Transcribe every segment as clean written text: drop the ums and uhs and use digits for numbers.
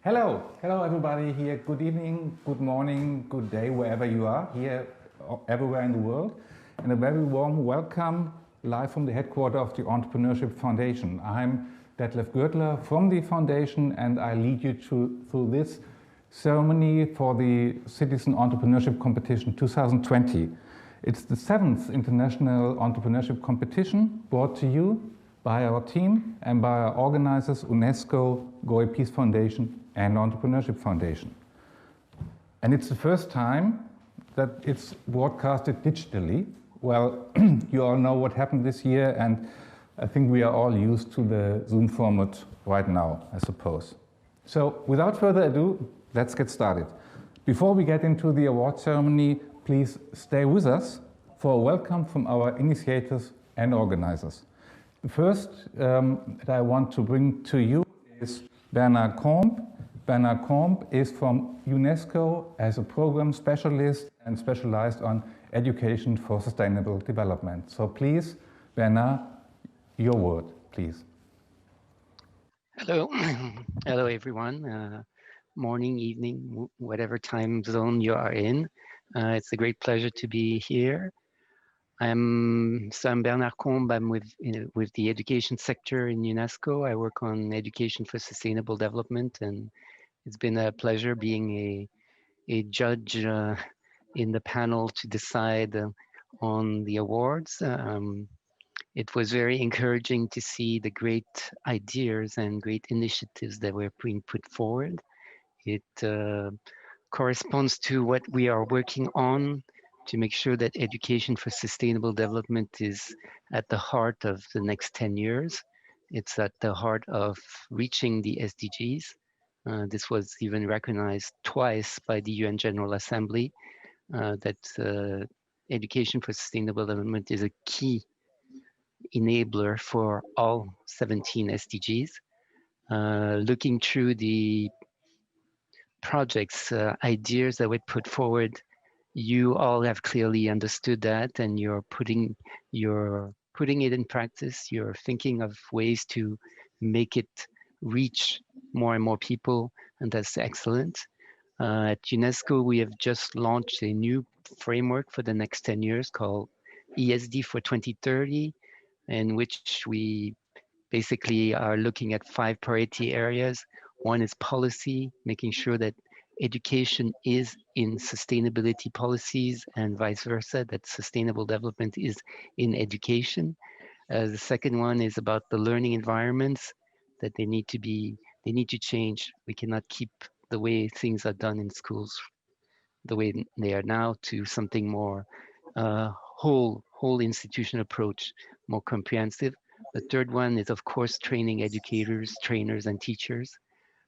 Hello everybody here. Good evening, good morning, good day, wherever you are, here, everywhere in the world. And a very warm welcome live from the headquarters of the Entrepreneurship Foundation. I'm Detlef Görtler from the foundation, and I lead you through this ceremony for the Citizen Entrepreneurship Competition 2020. It's the 7th International Entrepreneurship Competition brought to you by our team and by our organizers, UNESCO, Goe Peace Foundation and Entrepreneurship Foundation. And it's the first time that it's broadcasted digitally. Well, you all know what happened this year, and I think we are all used to the Zoom format right now, I suppose. So without further ado, let's get started. Before we get into the award ceremony, please stay with us for a welcome from our initiators and organizers. The first that I want to bring to you is Bernard Combe. Bernard Combe is from UNESCO as a program specialist and specialized on education for sustainable development. So please, Bernard, your word, please. Hello, hello everyone. Morning, evening, whatever time zone you are in. It's a great pleasure to be here. I'm Bernard Combe. I'm with the education sector in UNESCO. I work on education for sustainable development, and it's been a pleasure being a judge in the panel to decide on the awards. It was very encouraging to see the great ideas and great initiatives that were being put forward. It corresponds to what we are working on to make sure that education for sustainable development is at the heart of the next 10 years. It's at the heart of reaching the SDGs. This was even recognized twice by the UN General Assembly, that education for sustainable development is a key enabler for all 17 SDGs. Looking through the projects, ideas that were put forward, you all have clearly understood that, and you're putting it in practice. You're thinking of ways to make it reach more and more people, and that's excellent. At UNESCO, we have just launched a new framework for the next 10 years called ESD for 2030, in which we basically are looking at 5 priority areas. One is policy, making sure that education is in sustainability policies and vice versa, that sustainable development is in education. The second one is about the learning environments, that they need to change. We cannot keep the way things are done in schools the way they are now to something more whole institution approach, more comprehensive. The third one is, of course, training educators, trainers, and teachers.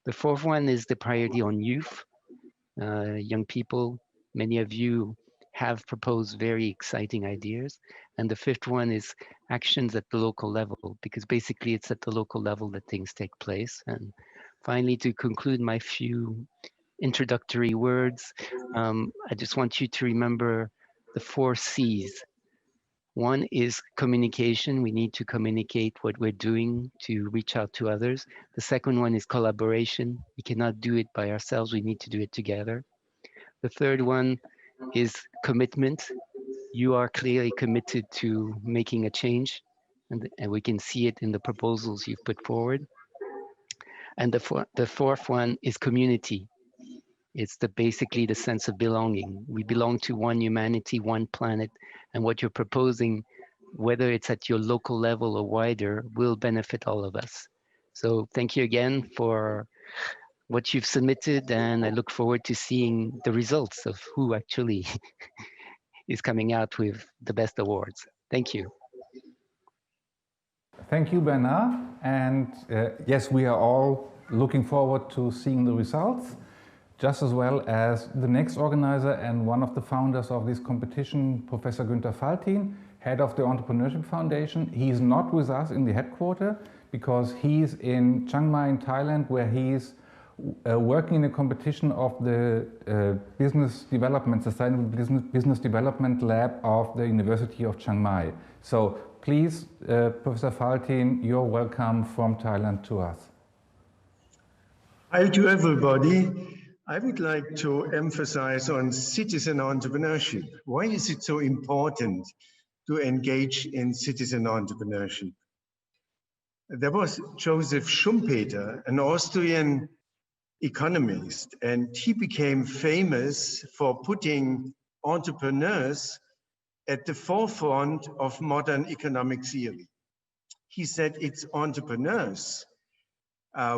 The fourth one is the priority on youth, young people. Many of you have proposed very exciting ideas. And the fifth one is actions at the local level, because basically it's at the local level that things take place. And finally, to conclude my few introductory words, I just want you to remember the 4 C's. One is communication. We need to communicate what we're doing to reach out to others. The second one is collaboration. We cannot do it by ourselves. We need to do it together. The third one is commitment. You are clearly committed to making a change, and we can see it in the proposals you've put forward. And the fourth one is community. It's basically the sense of belonging. We belong to one humanity, one planet, and what you're proposing, whether it's at your local level or wider, will benefit all of us. So thank you again for what you've submitted, and I look forward to seeing the results of who actually is coming out with the best awards. Thank you. Thank you, Bernard. And yes, we are all looking forward to seeing the results, just as well as the next organizer and one of the founders of this competition, Professor Günther Faltin, head of the Entrepreneurship Foundation. He's not with us in the headquarters because he's in Chiang Mai in Thailand, where he's working in a competition of the Sustainable Business Development Lab of the University of Chiang Mai. So please, Professor Faltin, you're welcome from Thailand to us. Hi to everybody. I would like to emphasize on citizen entrepreneurship. Why is it so important to engage in citizen entrepreneurship? There was Joseph Schumpeter, an Austrian economist, and he became famous for putting entrepreneurs at the forefront of modern economic theory. He said it's entrepreneurs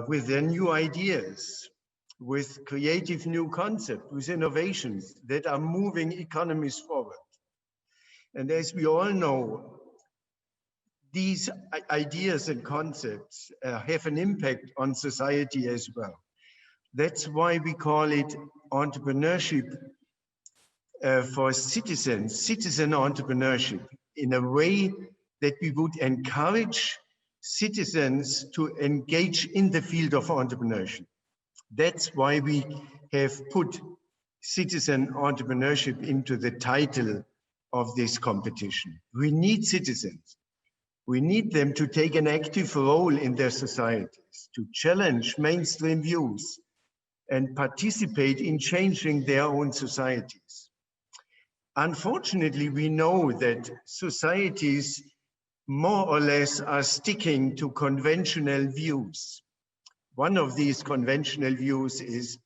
with their new ideas, with creative new concepts, with innovations that are moving economies forward. And as we all know, these ideas and concepts have an impact on society as well. That's why we call it entrepreneurship for citizens, citizen entrepreneurship, in a way that we would encourage citizens to engage in the field of entrepreneurship. That's why we have put citizen entrepreneurship into the title of this competition. We need citizens. We need them to take an active role in their societies, to challenge mainstream views and participate in changing their own societies. Unfortunately, we know that societies more or less are sticking to conventional views. One of these conventional views is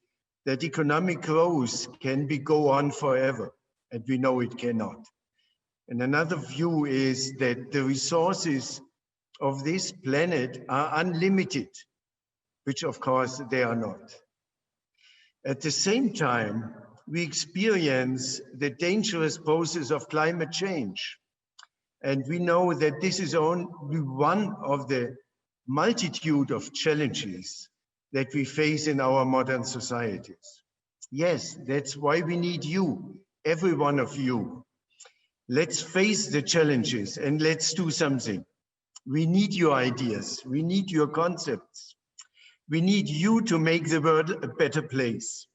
that economic growth can go on forever, and we know it cannot. And another view is that the resources of this planet are unlimited, which of course they are not. At the same time, we experience the dangerous process of climate change. And we know that this is only one of the multitude of challenges that we face in our modern societies. Yes, that's why we need you, every one of you. Let's face the challenges and let's do something. We need your ideas. We need your concepts. We need you to make the world a better place.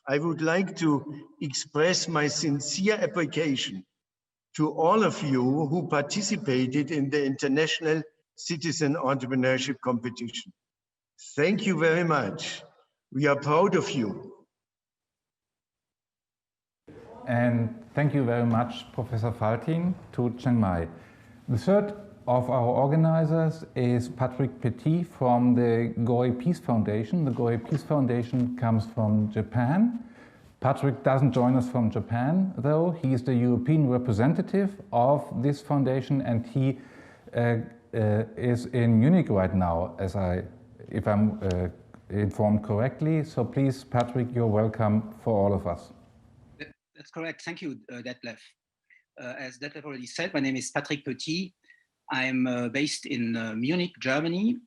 I would like to express my sincere appreciation to all of you who participated in the International Citizen Entrepreneurship Competition. Thank you very much. We are proud of you. And thank you very much, Professor Faltin, to Chiang Mai. The third of our organizers is Patrick Petit from the Goei Peace Foundation. The Goei Peace Foundation comes from Japan. Patrick doesn't join us from Japan, though. He is the European representative of this foundation, and he is in Munich right now, if I'm informed correctly. So please, Patrick, you're welcome for all of us. That's correct. Thank you, Detlef. As Detlef already said, my name is Patrick Petit. I'm based in Munich, Germany,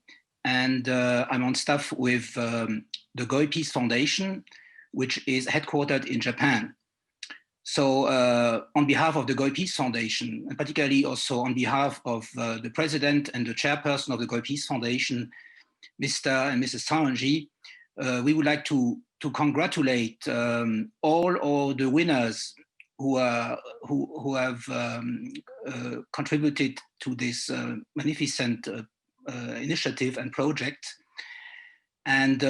and I'm on staff with the Goei Peace Foundation, which is headquartered in Japan. So on behalf of the Goei Peace Foundation, and particularly also on behalf of the president and the chairperson of the Goei Peace Foundation, Mr. and Mrs. Sarangi, we would like to congratulate all the winners who have contributed to this magnificent initiative and project. And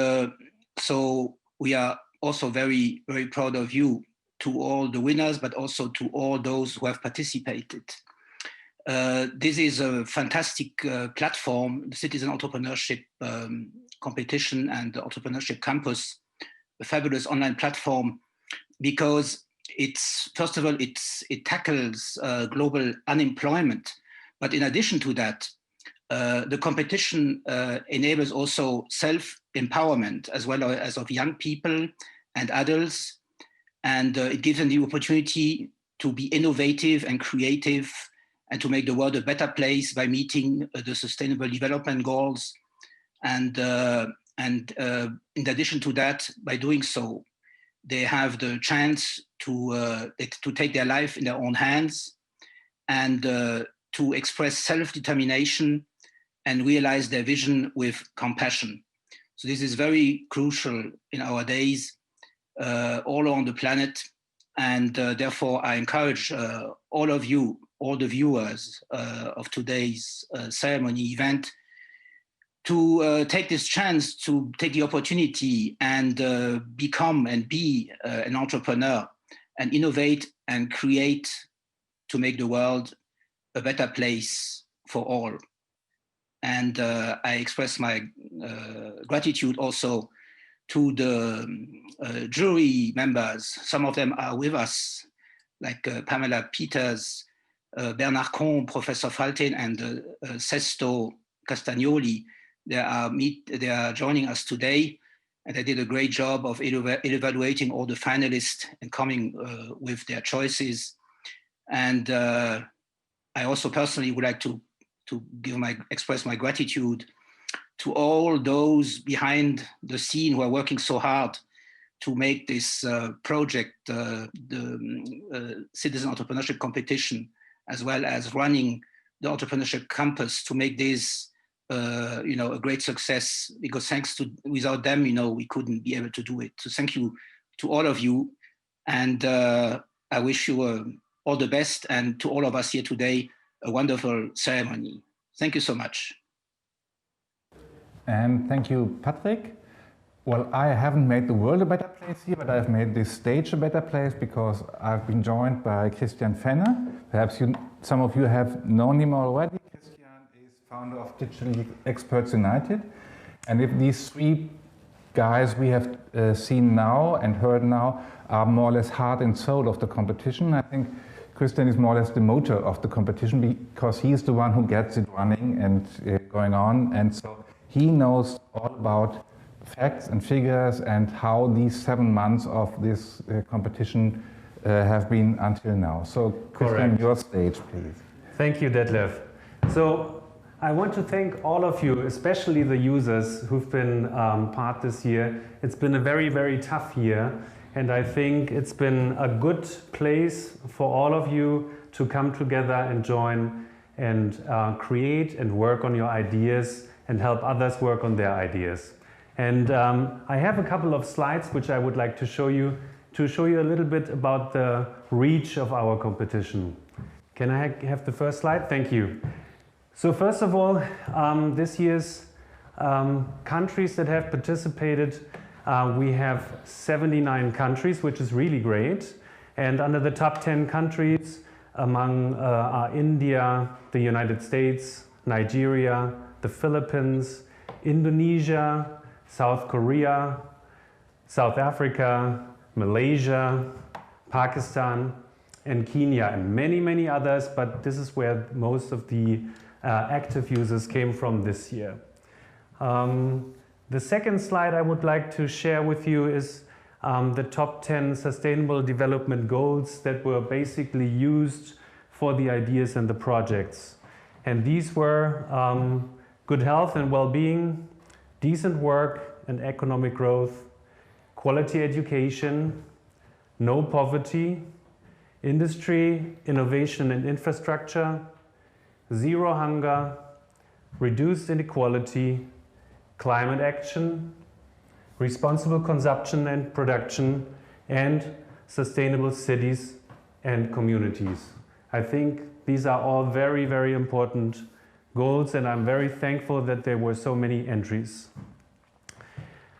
so we are also very, very proud of you, to all the winners, but also to all those who have participated. This is a fantastic platform, the Citizen Entrepreneurship Competition and the Entrepreneurship Campus, a fabulous online platform, because it's, first of all, it tackles global unemployment. But in addition to that, the competition enables also self-empowerment as well as of young people and adults. And it gives them the opportunity to be innovative and creative and to make the world a better place by meeting the Sustainable Development Goals. And in addition to that, by doing so, they have the chance to take their life in their own hands and to express self-determination and realize their vision with compassion. So this is very crucial in our days, all on the planet. And therefore, I encourage all of you, all the viewers of today's ceremony event, to take this chance, to take the opportunity and become and be an entrepreneur and innovate and create to make the world a better place for all. And I express my gratitude also to the jury members. Some of them are with us, like Pamela Peters, Bernard Combe, Professor Faltin, and Sesto Castagnoli. They are joining us today, and they did a great job of evaluating all the finalists and coming with their choices. And I also personally would like to express my gratitude to all those behind the scene who are working so hard to make this project, the Citizen Entrepreneurship Competition, as well as running the Entrepreneurship Campus, to make this a great success, because without them, we couldn't be able to do it. So thank you to all of you. And I wish you all the best, and to all of us here today, a wonderful ceremony. Thank you so much. And thank you, Patrick. Well, I haven't made the world a better place here, but I've made this stage a better place because I've been joined by Christian Fenner. Perhaps some of you have known him already. Christian is founder of Digital Experts United. And if these three guys we have seen now and heard now are more or less heart and soul of the competition, I think Christian is more or less the motor of the competition, because he's the one who gets it running and going on. And so he knows all about facts and figures and how these 7 months of this competition have been until now. So Christian, your stage, please. Thank you, Detlef. So I want to thank all of you, especially the users who've been part this year. It's been a very, very tough year. And I think it's been a good place for all of you to come together and join and create and work on your ideas and help others work on their ideas. And I have a couple of slides which I would like to show you a little bit about the reach of our competition. Can I have the first slide? Thank you. So first of all, this year's countries that have participated, we have 79 countries, which is really great. And under the top 10 countries among are India, the United States, Nigeria, the Philippines, Indonesia, South Korea, South Africa, Malaysia, Pakistan, and Kenya, and many, many others, but this is where most of the active users came from this year. The second slide I would like to share with you is the top 10 Sustainable Development Goals that were basically used for the ideas and the projects. And these were good health and well-being, decent work and economic growth, quality education, no poverty, industry, innovation and infrastructure, zero hunger, reduced inequality, climate action, responsible consumption and production, and sustainable cities and communities. I think these are all very, very important goals, and I'm very thankful that there were so many entries.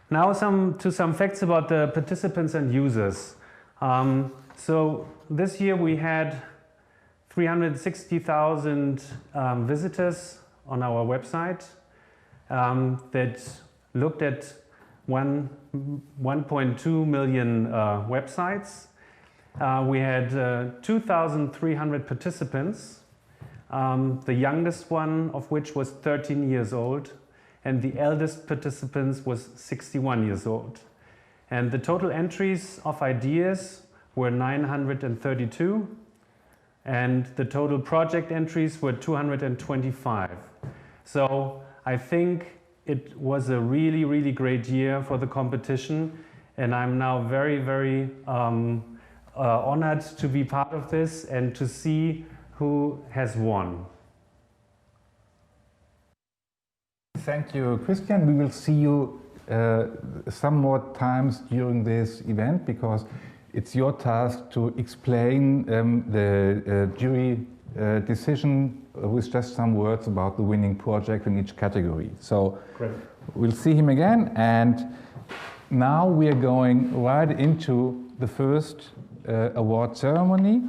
Now some facts about the participants and users. So this year we had 360,000 visitors on our website that looked at 1.2 million websites. We had 2,300 participants, the youngest one of which was 13 years old, and the eldest participants was 61 years old. And the total entries of ideas were 932, and the total project entries were 225. So I think it was a really, really great year for the competition, and I'm now very, very honored to be part of this and to see who has won. Thank you, Christian. We will see you some more times during this event, because it's your task to explain the jury decision with just some words about the winning project in each category. So Great. we'll see him again, and now we are going right into the first award ceremony.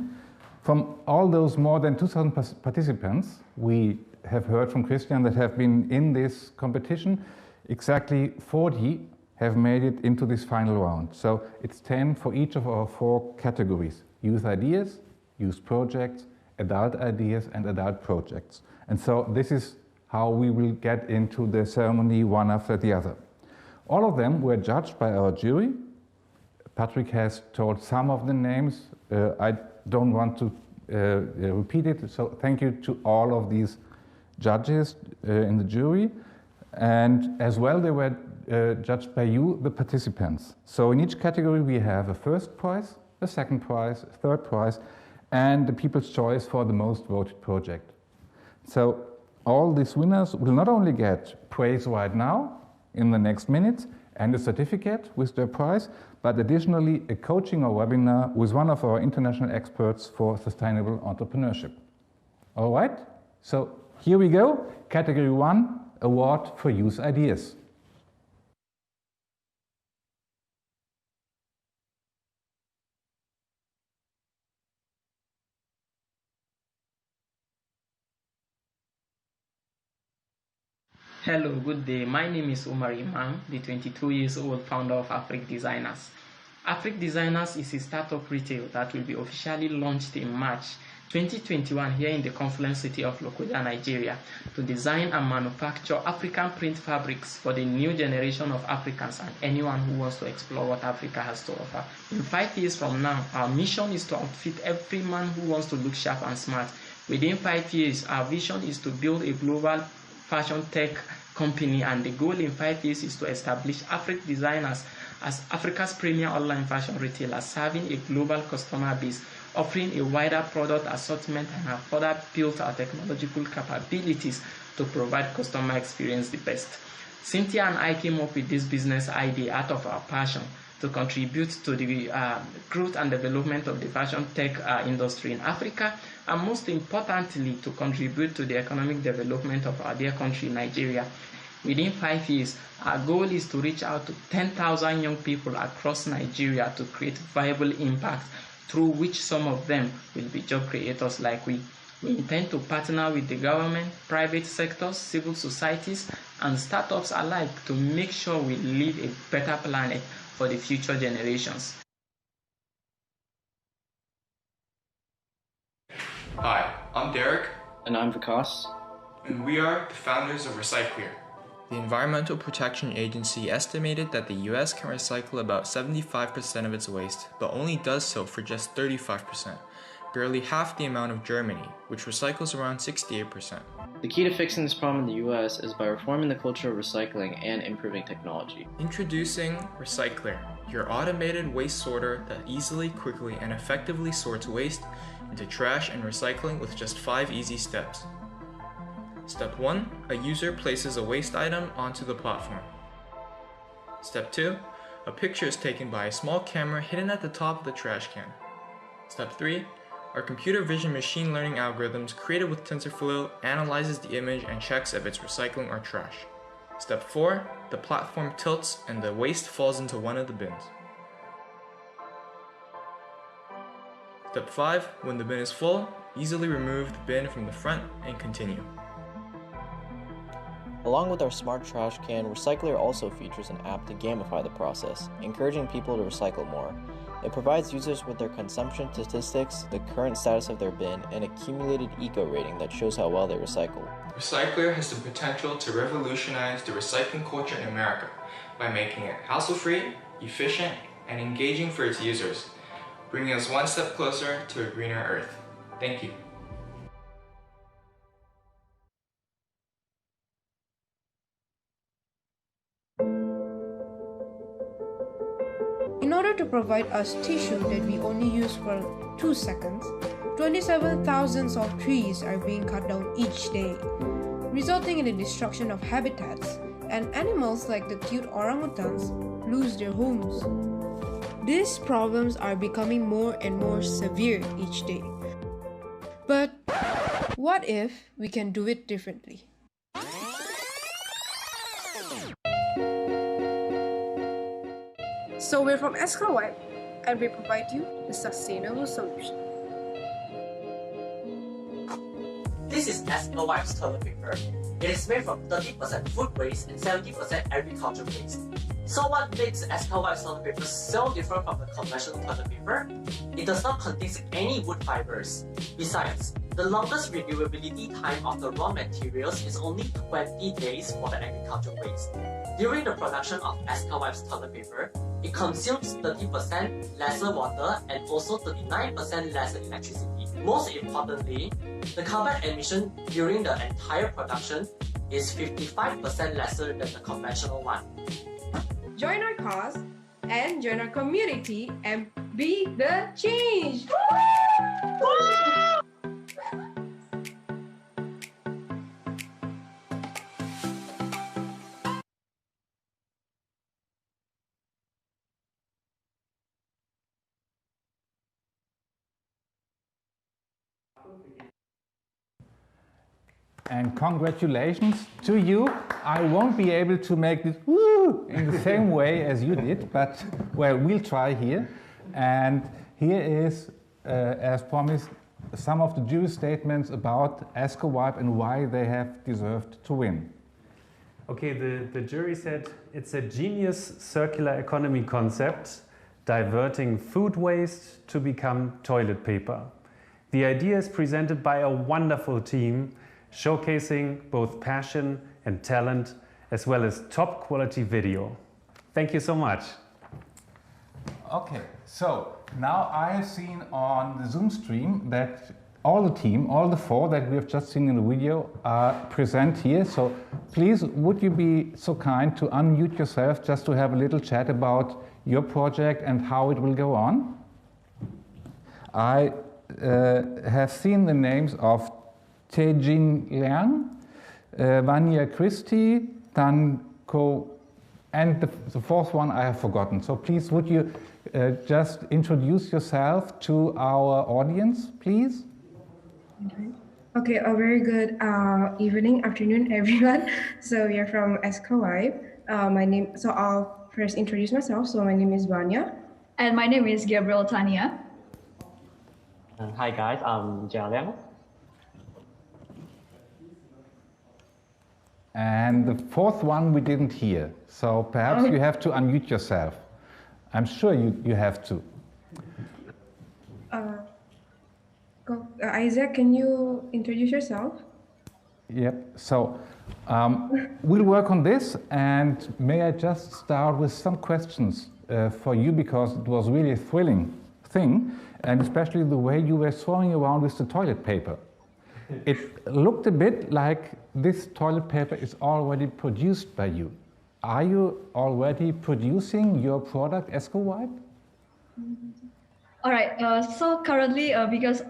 From all those more than 2,000 participants, we have heard from Christian that have been in this competition, exactly 40 have made it into this final round. So it's 10 for each of our 4 categories: youth ideas, youth projects, adult ideas, and adult projects. And so this is how we will get into the ceremony one after the other. All of them were judged by our jury. Patrick has told some of the names. I don't want to repeat it, so thank you to all of these judges in the jury. And as well, they were judged by you, the participants. So in each category we have a first prize, a second prize, a third prize, and the People's Choice for the most voted project. So all these winners will not only get praise right now, in the next minutes, and a certificate with their prize, but additionally a coaching or webinar with one of our international experts for sustainable entrepreneurship. All right, so here we go. Category 1, Award for Youth Ideas. Hello, good day. My name is Omar Imam, the 22 years old founder of Afric Designers. Afric Designers is a startup retail that will be officially launched in March 2021 here in the Confluence City of Lokoja, Nigeria, to design and manufacture African print fabrics for the new generation of Africans and anyone who wants to explore what Africa has to offer. In 5 years from now, our mission is to outfit every man who wants to look sharp and smart. Within 5 years, our vision is to build a global fashion tech company, and the goal in 5 years is to establish Afric Designers as Africa's premier online fashion retailer, serving a global customer base, offering a wider product assortment, and have further built our technological capabilities to provide customer experience the best. Cynthia and I came up with this business idea out of our passion to contribute to the growth and development of the fashion tech industry in Africa, and most importantly, to contribute to the economic development of our dear country, Nigeria. Within 5 years, our goal is to reach out to 10,000 young people across Nigeria to create viable impact, through which some of them will be job creators like we. We intend to partner with the government, private sectors, civil societies, and startups alike to make sure we leave a better planet for the future generations. Hi, I'm Derek. And I'm Vikas. And we are the founders of Recyclear. The Environmental Protection Agency estimated that the US can recycle about 75% of its waste, but only does so for just 35%, barely half the amount of Germany, which recycles around 68%. The key to fixing this problem in the US is by reforming the culture of recycling and improving technology. Introducing Recyclear, your automated waste sorter that easily, quickly, and effectively sorts waste into trash and recycling with just 5 easy steps. Step 1. A user places a waste item onto the platform. Step 2. A picture is taken by a small camera hidden at the top of the trash can. Step 3. Our computer vision machine learning algorithms created with TensorFlow analyzes the image and checks if it's recycling or trash. Step 4. The platform tilts and the waste falls into one of the bins. Step 5. When the bin is full, easily remove the bin from the front and continue. Along with our smart trash can, Recyclear also features an app to gamify the process, encouraging people to recycle more. It provides users with their consumption statistics, the current status of their bin, and accumulated eco rating that shows how well they recycle. Recyclear has the potential to revolutionize the recycling culture in America by making it hassle-free, efficient, and engaging for its users, bringing us one step closer to a greener Earth. Thank you. In order to provide us tissue that we only use for 2 seconds, 27,000 of trees are being cut down each day, resulting in the destruction of habitats, and animals like the cute orangutans lose their homes. These problems are becoming more and more severe each day. But What if we can do it differently? So we're from Escalwipe, and we provide you a sustainable solution. This is Escalwipe's toilet paper. It is made from 30% food waste and 70% agriculture waste. So what makes Escalwipe's toilet paper so different from the conventional toilet paper? It does not contain any wood fibers. Besides, the longest renewability time of the raw materials is only 20 days for the agriculture waste. During the production of Escalwipe's toilet paper, it consumes 30% lesser water and also 39% lesser electricity. Most importantly, the carbon emission during the entire production is 55% lesser than the conventional one. Join our cause and join our community and be the change! And congratulations to you. I won't be able to make this woo in the same way as you did, but well, we'll try here. And here is, as promised, some of the jury statements about Escalwipe and why they have deserved to win. Okay, the jury said it's a genius circular economy concept, diverting food waste to become toilet paper. The idea is presented by a wonderful team, showcasing both passion and talent, as well as top quality video. Thank you so much. Okay, so now I have seen on the Zoom stream that all the team, all the four that we have just seen in the video are present here. So please, would you be so kind to unmute yourself just to have a little chat about your project and how it will go on? I have seen the names of Taejin Liang, Vanya Christie, Tan Ko, and the fourth one I have forgotten. So please, would you just introduce yourself to our audience, please? Okay, a very good afternoon, everyone. So we are from Escalwipe. So I'll first introduce myself. So my name is Vanya. And my name is Gabriel Tania. Hi guys, I'm Jia Liang. And the fourth one we didn't hear. So perhaps you have to unmute yourself. I'm sure you have to. Isaac, can you introduce yourself? Yep. So we'll work on this. And may I just start with some questions for you, because it was really a thrilling thing, and especially the way you were throwing around with the toilet paper. It looked a bit like this toilet paper is already produced by you. Are you already producing your product, Escalwipe? All right, so currently, because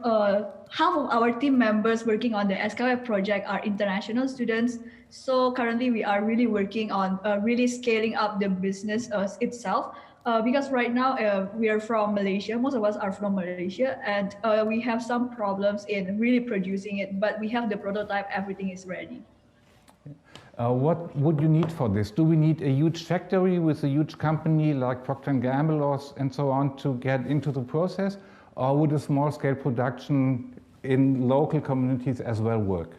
half of our team members working on the Escalwipe project are international students, so currently we are really working on really scaling up the business itself. Because right now we are from Malaysia, most of us are from Malaysia, and we have some problems in really producing it, but we have the prototype, everything is ready. What would you need for this? Do we need a huge factory with a huge company like Procter & Gamble and so on to get into the process? Or would a small scale production in local communities as well work?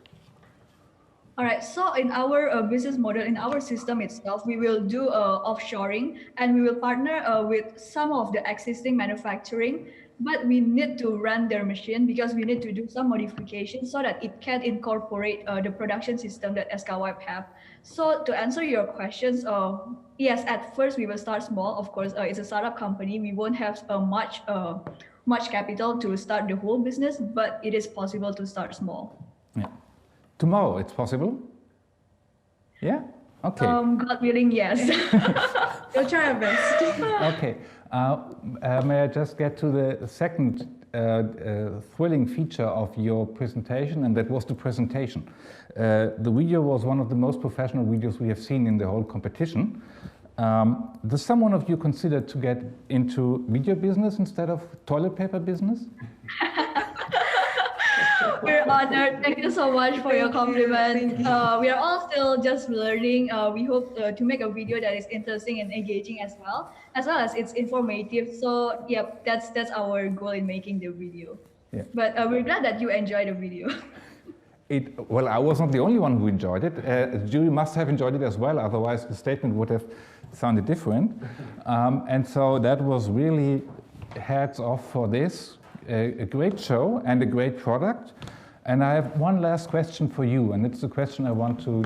All right, so in our business model, in our system itself, we will do offshoring, and we will partner with some of the existing manufacturing, but we need to run their machine because we need to do some modifications so that it can incorporate the production system that Escalwipe have. So to answer your questions, yes, at first we will start small. Of course, it's a startup company. We won't have much capital to start the whole business, but it is possible to start small. Yeah. Tomorrow, it's possible? Yeah? Okay. God willing, yes. We'll try our best. Okay. May I just get to the second thrilling feature of your presentation, and that was the presentation. The video was one of the most professional videos we have seen in the whole competition. Does someone of you consider to get into video business instead of toilet paper business? We're honored. Thank you so much for your compliment. We are all still just learning. We hope to make a video that is interesting and engaging as well as it's informative. So yeah, that's our goal in making the video. Yeah. But we're glad that you enjoyed the video. Well, I was not the only one who enjoyed it. The jury must have enjoyed it as well, otherwise the statement would have sounded different. And so that was really hats off for this. A great show and a great product. And I have one last question for you, and it's a question I want to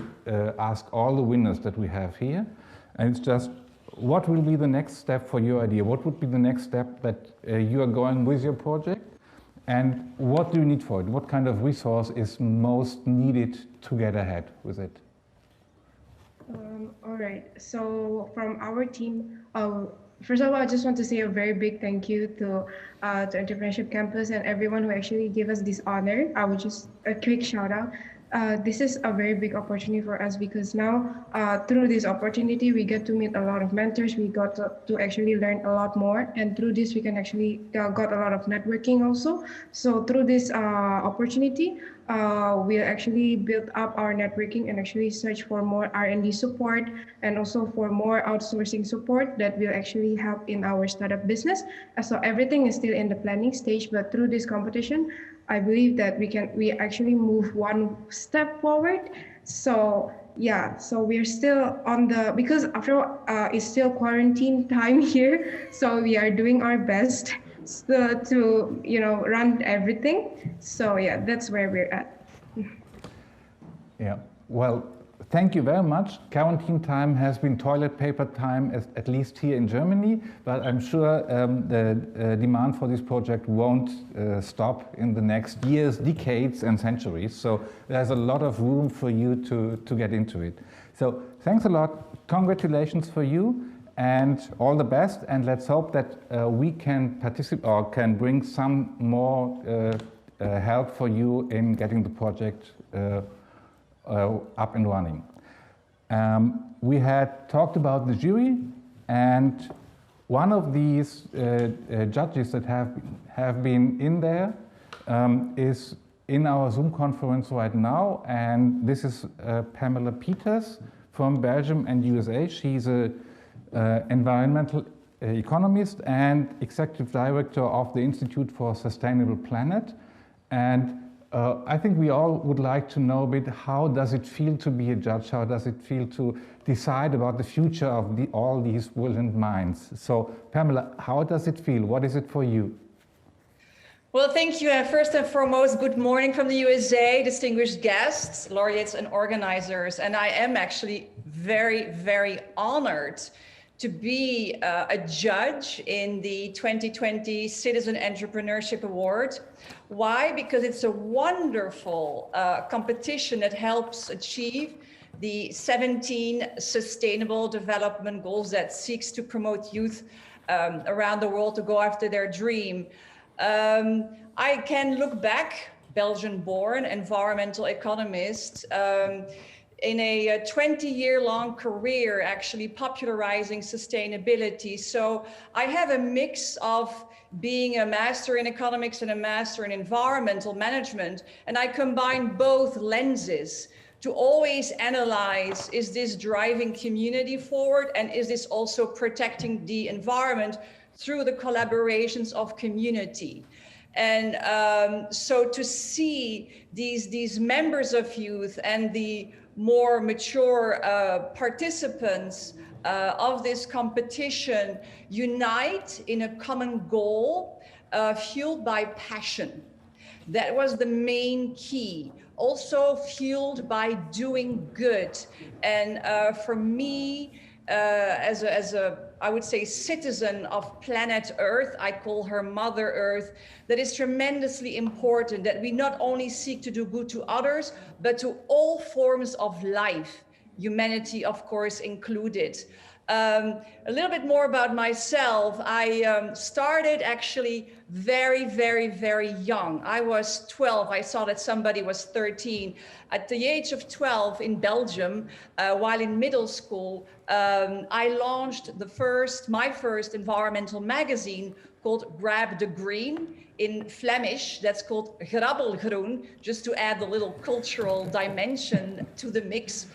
ask all the winners that we have here. And it's just, what will be the next step for your idea? What would be the next step that you are going with your project? And what do you need for it? What kind of resource is most needed to get ahead with it? All right, so from our team, first of all, I just want to say a very big thank you to Entrepreneurship Campus and everyone who actually gave us this honor. I would just a quick shout out. This is a very big opportunity for us because now through this opportunity, we get to meet a lot of mentors. We got to actually learn a lot more. And through this, we can actually got a lot of networking also. So through this opportunity, we'll actually build up our networking and actually search for more R&D support and also for more outsourcing support that will actually help in our startup business. So everything is still in the planning stage, but through this competition, I believe that we actually move one step forward. So yeah, so we're still on because after all, it's still quarantine time here. So we are doing our best to run everything. So yeah, that's where we're at. Yeah, well, thank you very much. Quarantine time has been toilet paper time, at least here in Germany, but I'm sure the demand for this project won't stop in the next years, decades, and centuries. So there's a lot of room for you to get into it. So thanks a lot. Congratulations for you and all the best. And let's hope that we can participate or can bring some more help for you in getting the project up and running. We had talked about the jury, and one of these judges that have been in there is in our Zoom conference right now, and this is Pamela Peters from Belgium and USA. She's an environmental economist and executive director of the Institute for Sustainable Planet. And I think we all would like to know a bit, how does it feel to be a judge? How does it feel to decide about the future of all these brilliant minds? So Pamela, how does it feel? What is it for you? Well, thank you. First and foremost, good morning from the USA, distinguished guests, laureates and organizers. And I am actually very, very honored to be a judge in the 2020 Citizen Entrepreneurship Award. Why? Because it's a wonderful competition that helps achieve the 17 Sustainable Development Goals that seeks to promote youth around the world to go after their dream. I can look back, Belgian-born environmental economist, in a 20-year-long career actually popularizing sustainability. So I have a mix of being a master in economics and a master in environmental management, and I combine both lenses to always analyze, is this driving community forward, and is this also protecting the environment through the collaborations of community? And so to see these members of youth and the more mature participants of this competition unite in a common goal fueled by passion. That was the main key. Also fueled by doing good. And for me, as a, I would say, citizen of planet Earth, I call her Mother Earth, that is tremendously important, that we not only seek to do good to others, but to all forms of life, humanity, of course, included. A little bit more about myself. I started actually very, very, very young. I was 12. I saw that somebody was 13. At the age of 12 in Belgium, while in middle school, I launched my first environmental magazine called Grab the Green. In Flemish, that's called Grabbelgroen, just to add a little cultural dimension to the mix.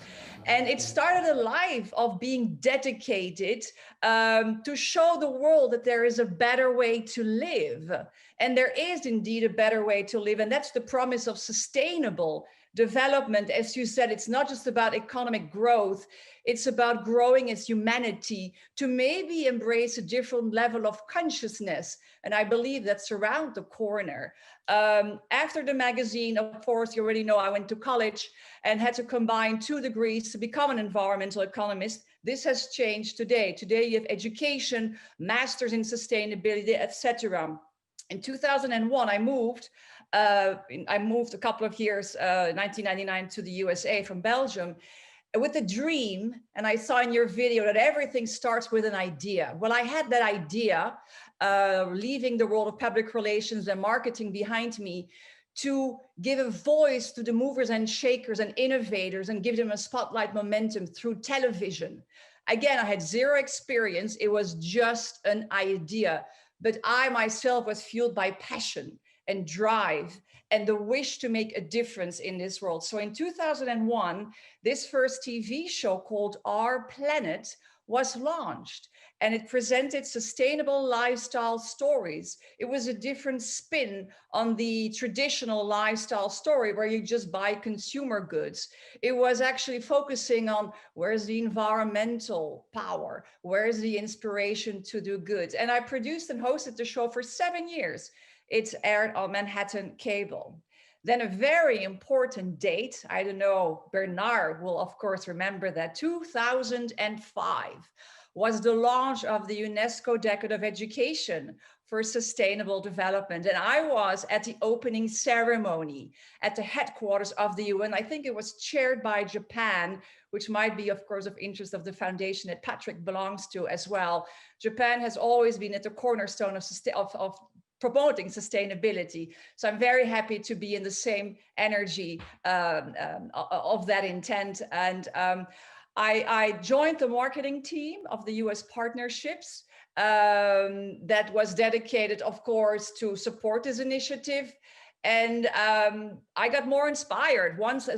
And it started a life of being dedicated to show the world that there is a better way to live. And there is indeed a better way to live. And that's the promise of sustainable development. As you said, it's not just about economic growth. It's about growing as humanity to maybe embrace a different level of consciousness. And I believe that's around the corner. After the magazine, of course, you already know I went to college and had to combine 2 degrees to become an environmental economist. This has changed today. Today you have education, masters in sustainability, etc. In 2001, I moved a couple of years, 1999, to the USA from Belgium, with a dream. And I saw in your video that everything starts with an idea. Well, I had that idea, leaving the world of public relations and marketing behind me, to give a voice to the movers and shakers and innovators and give them a spotlight momentum through television. Again, I had 0 experience. It was just an idea, but I myself was fueled by passion and drive and the wish to make a difference in this world. So in 2001, this first TV show called Our Planet was launched, and it presented sustainable lifestyle stories. It was a different spin on the traditional lifestyle story where you just buy consumer goods. It was actually focusing on where's the environmental power, where's the inspiration to do good. And I produced and hosted the show for 7 years. It's aired on Manhattan Cable. Then a very important date, I don't know, Bernard will of course remember that, 2005 was the launch of the UNESCO Decade of Education for Sustainable Development. And I was at the opening ceremony at the headquarters of the UN. I think it was chaired by Japan, which might be of course of interest of the foundation that Patrick belongs to as well. Japan has always been at the cornerstone of promoting sustainability. So I'm very happy to be in the same energy of that intent. And I joined the marketing team of the US partnerships that was dedicated, of course, to support this initiative. And I got more inspired once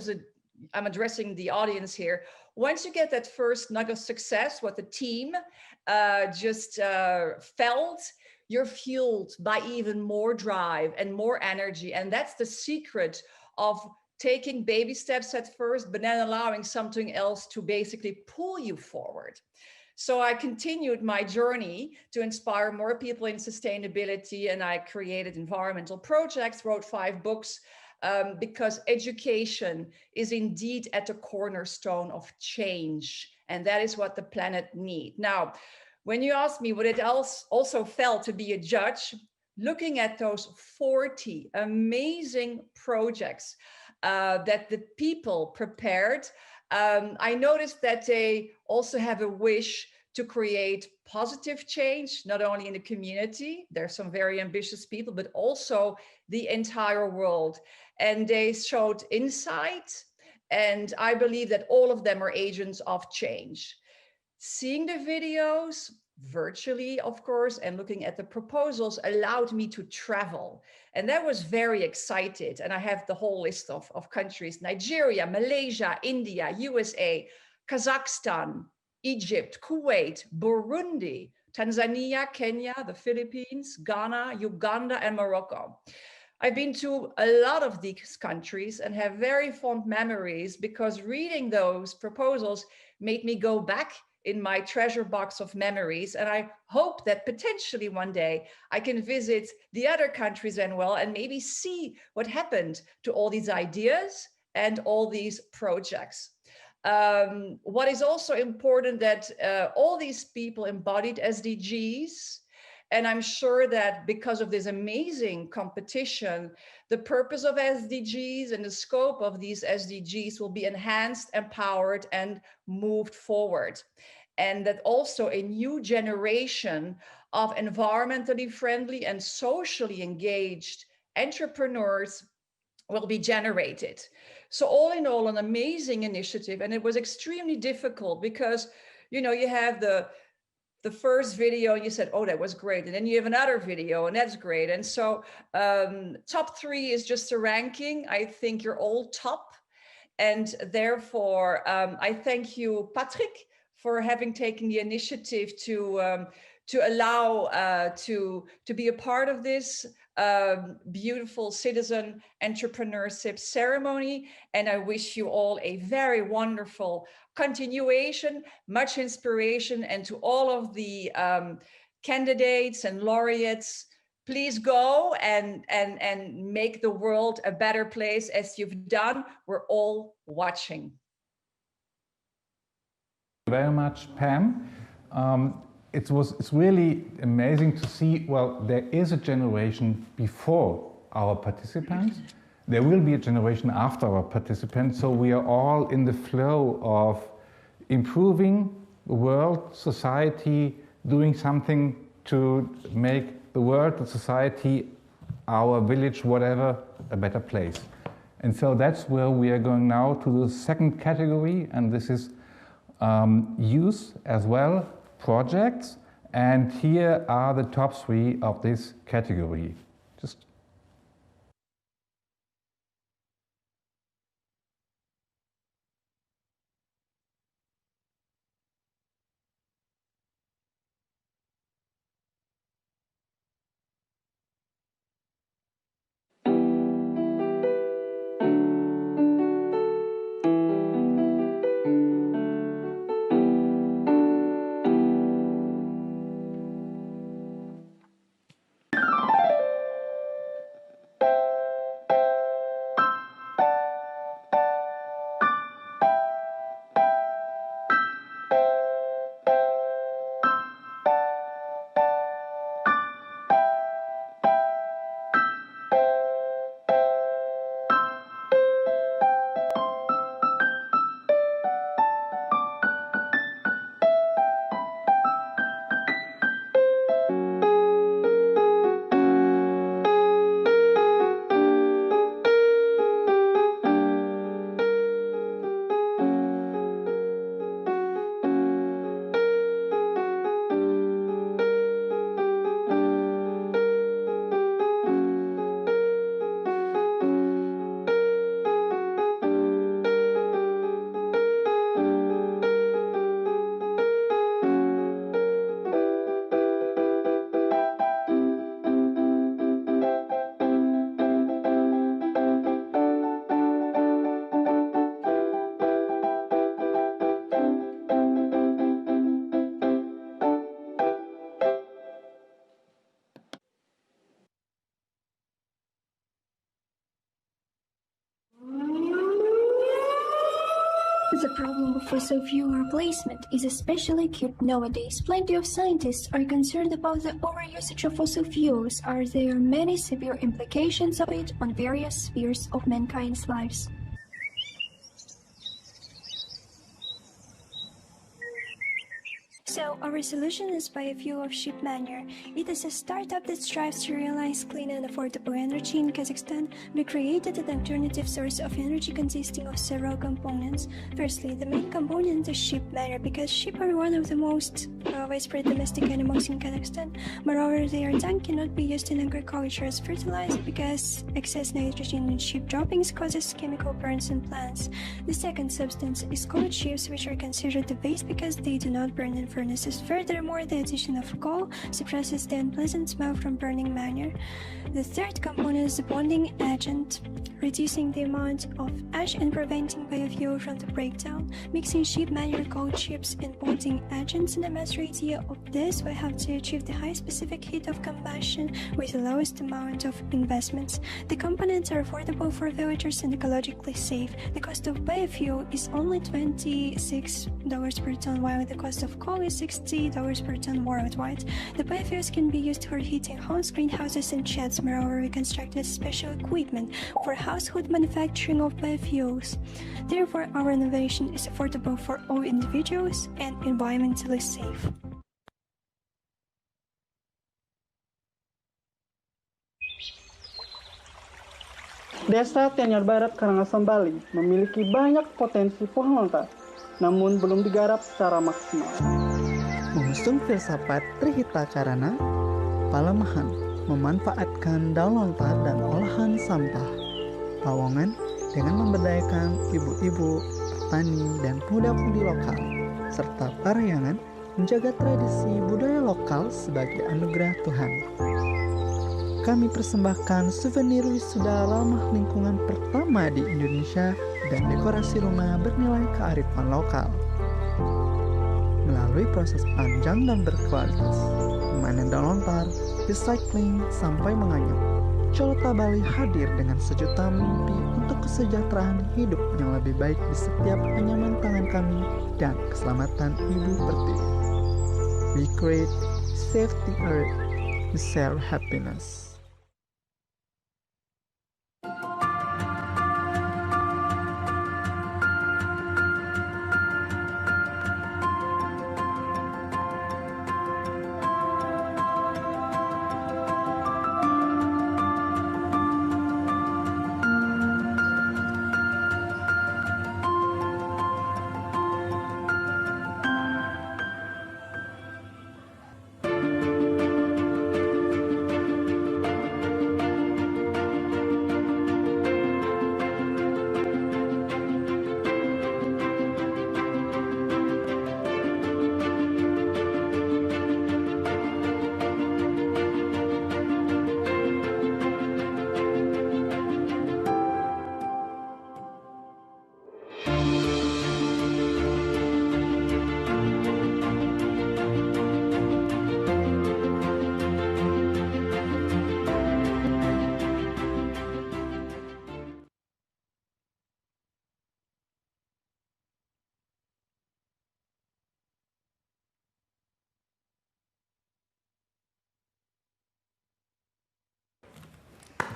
I'm addressing the audience here. Once you get that first nugget of success, what the team just felt, you're fueled by even more drive and more energy. And that's the secret of taking baby steps at first, but then allowing something else to basically pull you forward. So I continued my journey to inspire more people in sustainability, and I created environmental projects, wrote 5 books, because education is indeed at the cornerstone of change. And that is what the planet needs. Now, when you asked me what it also felt to be a judge, looking at those 40 amazing projects that the people prepared, I noticed that they also have a wish to create positive change, not only in the community, there's some very ambitious people, but also the entire world. And they showed insight, and I believe that all of them are agents of change. Seeing the videos virtually, of course, and looking at the proposals allowed me to travel. And that was very excited. And I have the whole list of countries: Nigeria, Malaysia, India, USA, Kazakhstan, Egypt, Kuwait, Burundi, Tanzania, Kenya, the Philippines, Ghana, Uganda, and Morocco. I've been to a lot of these countries and have very fond memories, because reading those proposals made me go back in my treasure box of memories. And I hope that potentially one day I can visit the other countries as well and maybe see what happened to all these ideas and all these projects. What is also important that all these people embodied SDGs. And I'm sure that because of this amazing competition, the purpose of SDGs and the scope of these SDGs will be enhanced, empowered, and moved forward. And that also a new generation of environmentally friendly and socially engaged entrepreneurs will be generated. So all in all, an amazing initiative. And it was extremely difficult because, you know, you have the the first video, you said, oh, that was great. And then you have another video and that's great. And so top 3 is just a ranking. I think you're all top. And therefore, I thank you, Patrick, for having taken the initiative to allow to be a part of this beautiful citizen entrepreneurship ceremony. And I wish you all a very wonderful continuation, much inspiration, and to all of the candidates and laureates, please go and make the world a better place as you've done. We're all watching. Thank you very much, Pam. It's really amazing to see, well, there is a generation before our participants. There will be a generation after our participants, so we are all in the flow of improving the world, society, doing something to make the world, the society, our village, whatever, a better place. And so that's where we are going now to the second category, and this is use as well, projects. And here are the top 3 of this category. The problem of fossil fuel replacement is especially acute nowadays. Plenty of scientists are concerned about the overusage of fossil fuels, as there are many severe implications of it on various spheres of mankind's lives. So, our solution is biofuel of sheep manure. It is a startup that strives to realize clean and affordable energy in Kazakhstan. We created an alternative source of energy consisting of several components. Firstly, the main component is sheep manure, because sheep are one of the most widespread domestic animals in Kazakhstan. Moreover, their dung cannot be used in agriculture as fertilizer because excess nitrogen in sheep droppings causes chemical burns in plants. The second substance is coal chips, which are considered a waste because they do not burn in furnaces. Furthermore, the addition of coal suppresses the unpleasant smell from burning manure. The third component is the bonding agent, reducing the amount of ash and preventing biofuel from the breakdown. Mixing sheep manure, coal chips, and bonding agents in a mass ratio of this will have to achieve the high specific heat of combustion with the lowest amount of investments. The components are affordable for villagers and ecologically safe. The cost of biofuel is only $26 per ton, while the cost of coal is $60 per ton worldwide. The biofuels can be used for heating homes, greenhouses, and sheds. Moreover, we constructed special equipment for household manufacturing of biofuels. Therefore, our innovation is affordable for all individuals and environmentally safe. Desa Tianyar Barat, Karangasem, Bali memiliki banyak potensi pohon lontar, namun belum digarap secara maksimal. mengusung filsafat Trihita Karana, Palemahan, memanfaatkan daun lontar dan olahan sampah, Pawongan dengan memberdayakan ibu-ibu, petani, dan pemuda-pemudi lokal, serta Parahyangan menjaga tradisi budaya lokal sebagai anugerah Tuhan. Kami persembahkan souvenir wisuda ramah lingkungan pertama di Indonesia dan dekorasi rumah bernilai kearifan lokal. Melalui proses panjang dan berkualitas, memanen daun lontar, recycling, sampai menganyam, Cilota Bali hadir dengan sejuta mimpi untuk kesejahteraan hidup yang lebih baik di setiap anyaman tangan kami dan keselamatan ibu pertiwi. We create, save the earth, we share happiness.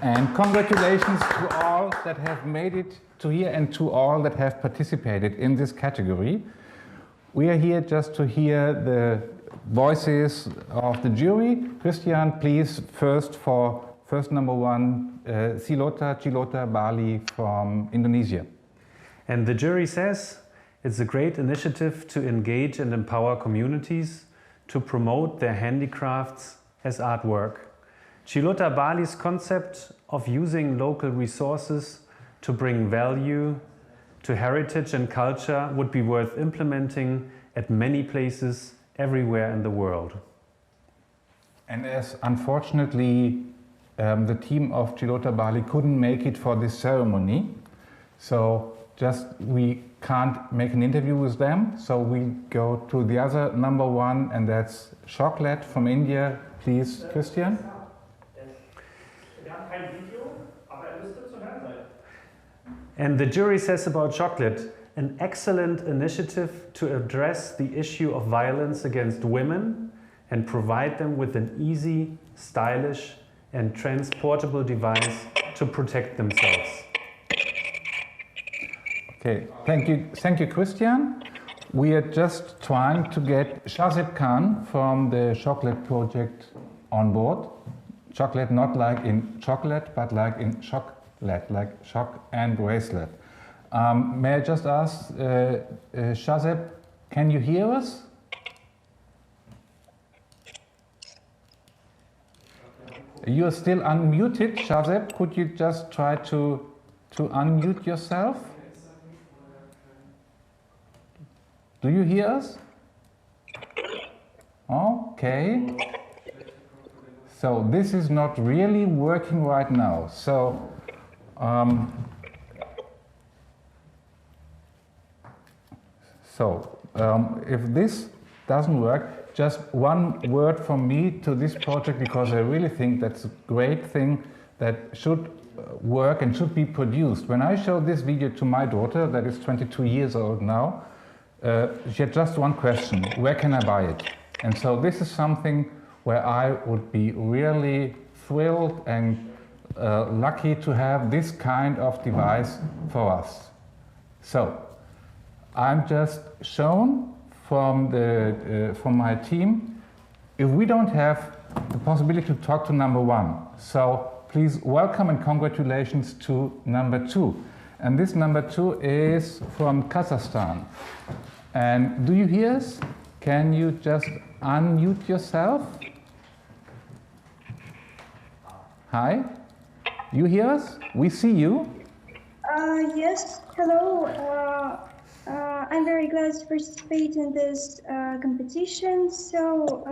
And congratulations to all that have made it to here and to all that have participated in this category. We are here just to hear the voices of the jury. Christian, please, first number one, Cilota Bali from Indonesia. And the jury says it's a great initiative to engage and empower communities to promote their handicrafts as artwork. Cilota Bali's concept of using local resources to bring value to heritage and culture would be worth implementing at many places everywhere in the world. And as unfortunately the team of Cilota Bali couldn't make it for this ceremony, so we can't make an interview with them, so we go to the other number one, and that's Chocolate from India. Please, Christian. And the jury says about Chocolate, an excellent initiative to address the issue of violence against women and provide them with an easy, stylish, and transportable device to protect themselves. Okay, thank you, Christian. We are just trying to get Shazib Khan from the Chocolate Project on board. Chocolate not like in chocolate, but like in chocolate, like shock and bracelet. May I just ask, Shazib, can you hear us? You are still unmuted, Shazib. Could you just try to unmute yourself? Do you hear us? Okay. So this is not really working right now. So if this doesn't work, just one word from me to this project, because I really think that's a great thing that should work and should be produced. When I showed this video to my daughter, that is 22 years old now, she had just one question: where can I buy it? And so this is something where I would be really thrilled and lucky to have this kind of device for us. So I'm just shown from my team, if we don't have the possibility to talk to number one. So please welcome and congratulations to number two. And this number two is from Kazakhstan. And do you hear us? can you just unmute yourself? Hi, you hear us? We see you. Yes, hello. I'm very glad to participate in this competition. So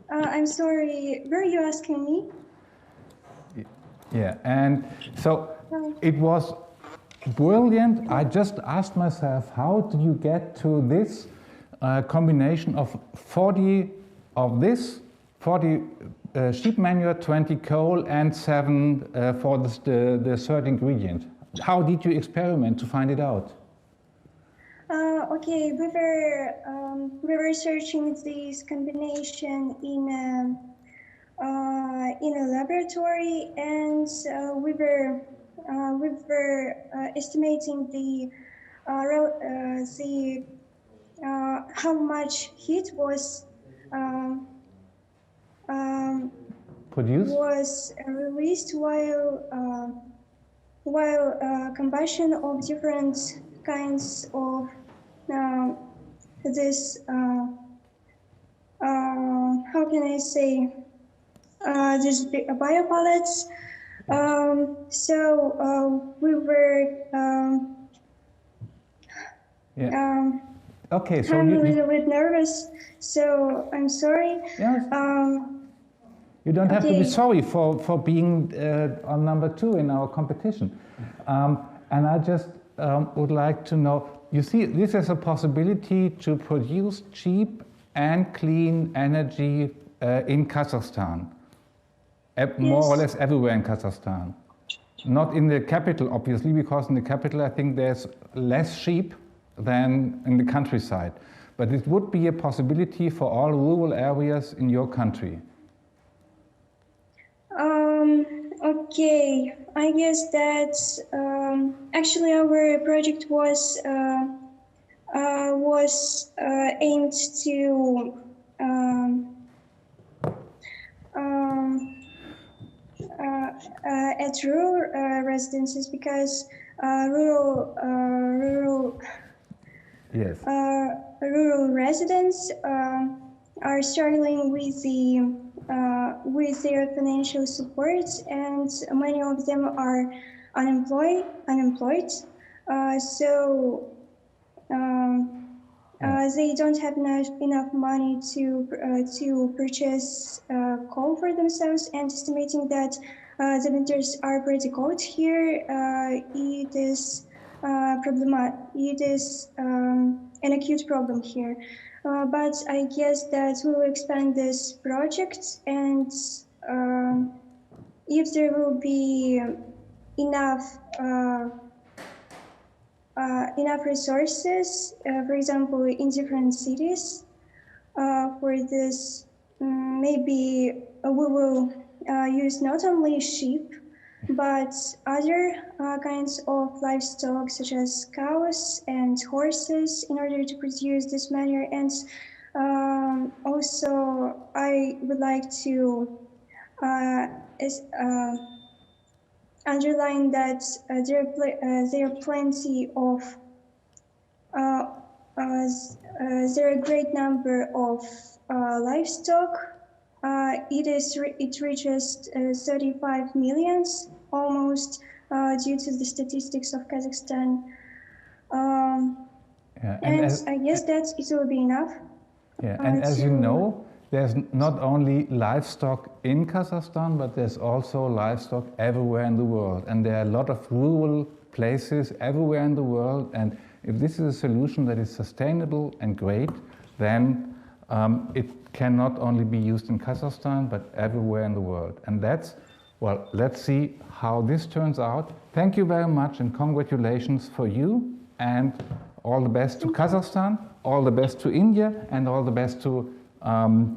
I'm sorry, were you asking me? Yeah, and so it was brilliant. I just asked myself, how did you get to this combination of 40 of this, 40 sheep manure, 20 coal, and 7 for the third ingredient? How did you experiment to find it out? Okay, we were searching this combination in a laboratory, and we were estimating how much heat was produced, was released while combustion of different kinds of this how can I say these biopellets. So we were okay, so I'm a little bit nervous, so I'm sorry. Yes. You don't have to be sorry for being on number 2 in our competition. And I just would like to know, you see, this is a possibility to produce cheap and clean energy in Kazakhstan, more or less everywhere in Kazakhstan. Not in the capital, obviously, because in the capital I think there's less sheep than in the countryside. But it would be a possibility for all rural areas in your country. Okay, I guess that actually our project was aimed to at rural residences, because rural residents are struggling with their financial support, and many of them are unemployed. So they don't have enough money to purchase coal for themselves, and estimating that the winters are pretty cold here, it is it is an acute problem here. But I guess that we will expand this project, and if there will be enough resources, for example, in different cities, for this, maybe we will use not only sheep, but other kinds of livestock, such as cows and horses, in order to produce this manure. And also, I would like to underline that there are plenty of there are a great number of livestock. It reaches 35 millions almost, due to the statistics of Kazakhstan. And I guess that it will be enough. Yeah, and as you know, there's not only livestock in Kazakhstan, but there's also livestock everywhere in the world. And there are a lot of rural places everywhere in the world. And if this is a solution that is sustainable and great, then it can not only be used in Kazakhstan, but everywhere in the world. And that's, well, let's see how this turns out. Thank you very much, and congratulations for you, and all the best to Kazakhstan, all the best to India, and all the best to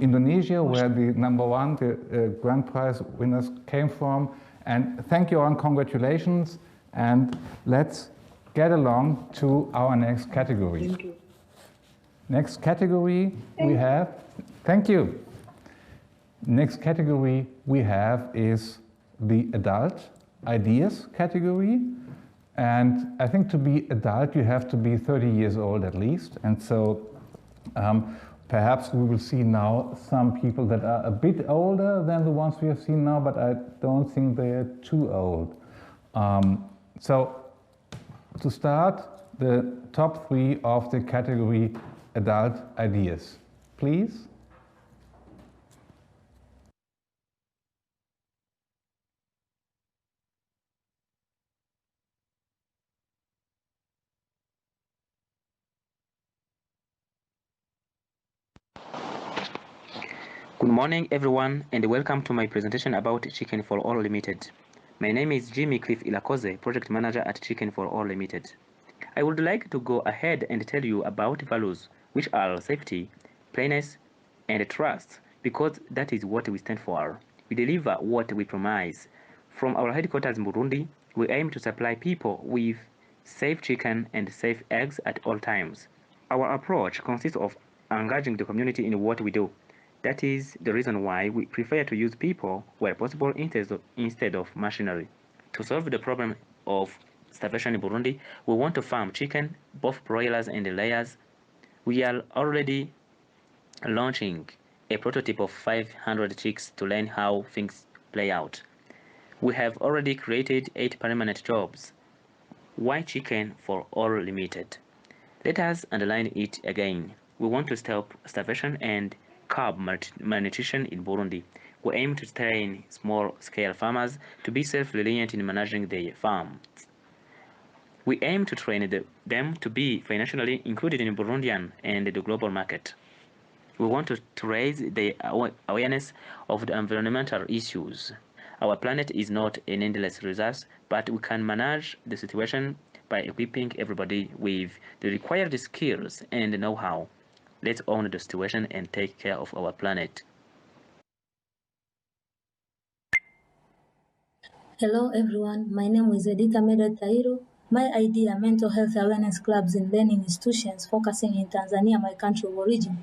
Indonesia, where the #1, the grand prize winners came from. And thank you all, and congratulations. And let's get along to our next category. Thank you. Next category we have, thank you. Next category we have is the adult ideas category. And I think to be adult, you have to be 30 years old at least. And so perhaps we will see now some people that are a bit older than the ones we have seen now, but I don't think they are too old. So to start, the top 3 of the category adult ideas, please. Good morning, everyone, and welcome to my presentation about Chicken for All Limited. My name is Jimmy Cliff Ilakoze, Project Manager at Chicken for All Limited. I would like to go ahead and tell you about values, which are safety, plainness, and trust, because that is what we stand for. We deliver what we promise. From our headquarters in Burundi, we aim to supply people with safe chicken and safe eggs at all times. Our approach consists of engaging the community in what we do. That is the reason why we prefer to use people where possible instead of machinery. To solve the problem of starvation in Burundi, we want to farm chicken, both broilers and layers. We are already launching a prototype of 500 chicks to learn how things play out. We have already created 8 permanent jobs. Why Chicken for All Limited? Let us underline it again. We want to stop starvation and curb malnutrition in Burundi. We aim to train small-scale farmers to be self-reliant in managing their farms. We aim to train them to be financially included in Burundian and the global market. We want to raise the awareness of the environmental issues. Our planet is not an endless resource, but we can manage the situation by equipping everybody with the required skills and know-how. Let's own the situation and take care of our planet. Hello everyone, my name is Edita Medad Tairo. My idea, mental health awareness clubs in learning institutions focusing in Tanzania, my country of origin,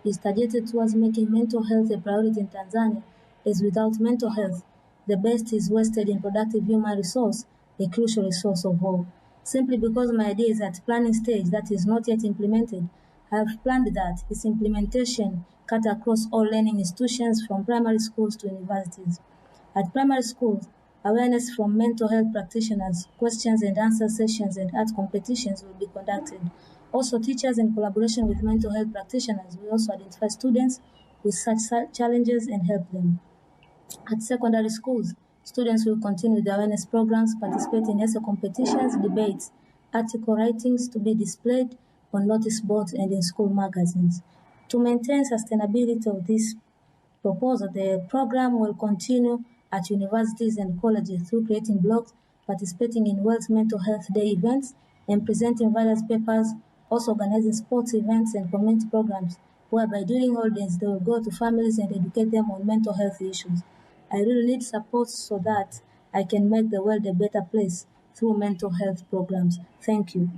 is targeted towards making mental health a priority in Tanzania, as without mental health, the best is wasted in productive human resource, a crucial resource of all. Simply because my idea is at planning stage that is not yet implemented, I have planned that its implementation cut across all learning institutions from primary schools to universities. At primary schools, awareness from mental health practitioners, questions and answer sessions and art competitions will be conducted. Also, teachers in collaboration with mental health practitioners will also identify students with such challenges and help them. At secondary schools, students will continue the awareness programs, participate in essay competitions, debates, article writings to be displayed on notice boards and in school magazines. To maintain sustainability of this proposal, the program will continue at universities and colleges through creating blogs, participating in World Mental Health Day events, and presenting various papers, also organizing sports events and community programs, whereby during holidays they will go to families and educate them on mental health issues. I really need support so that I can make the world a better place through mental health programs. Thank you.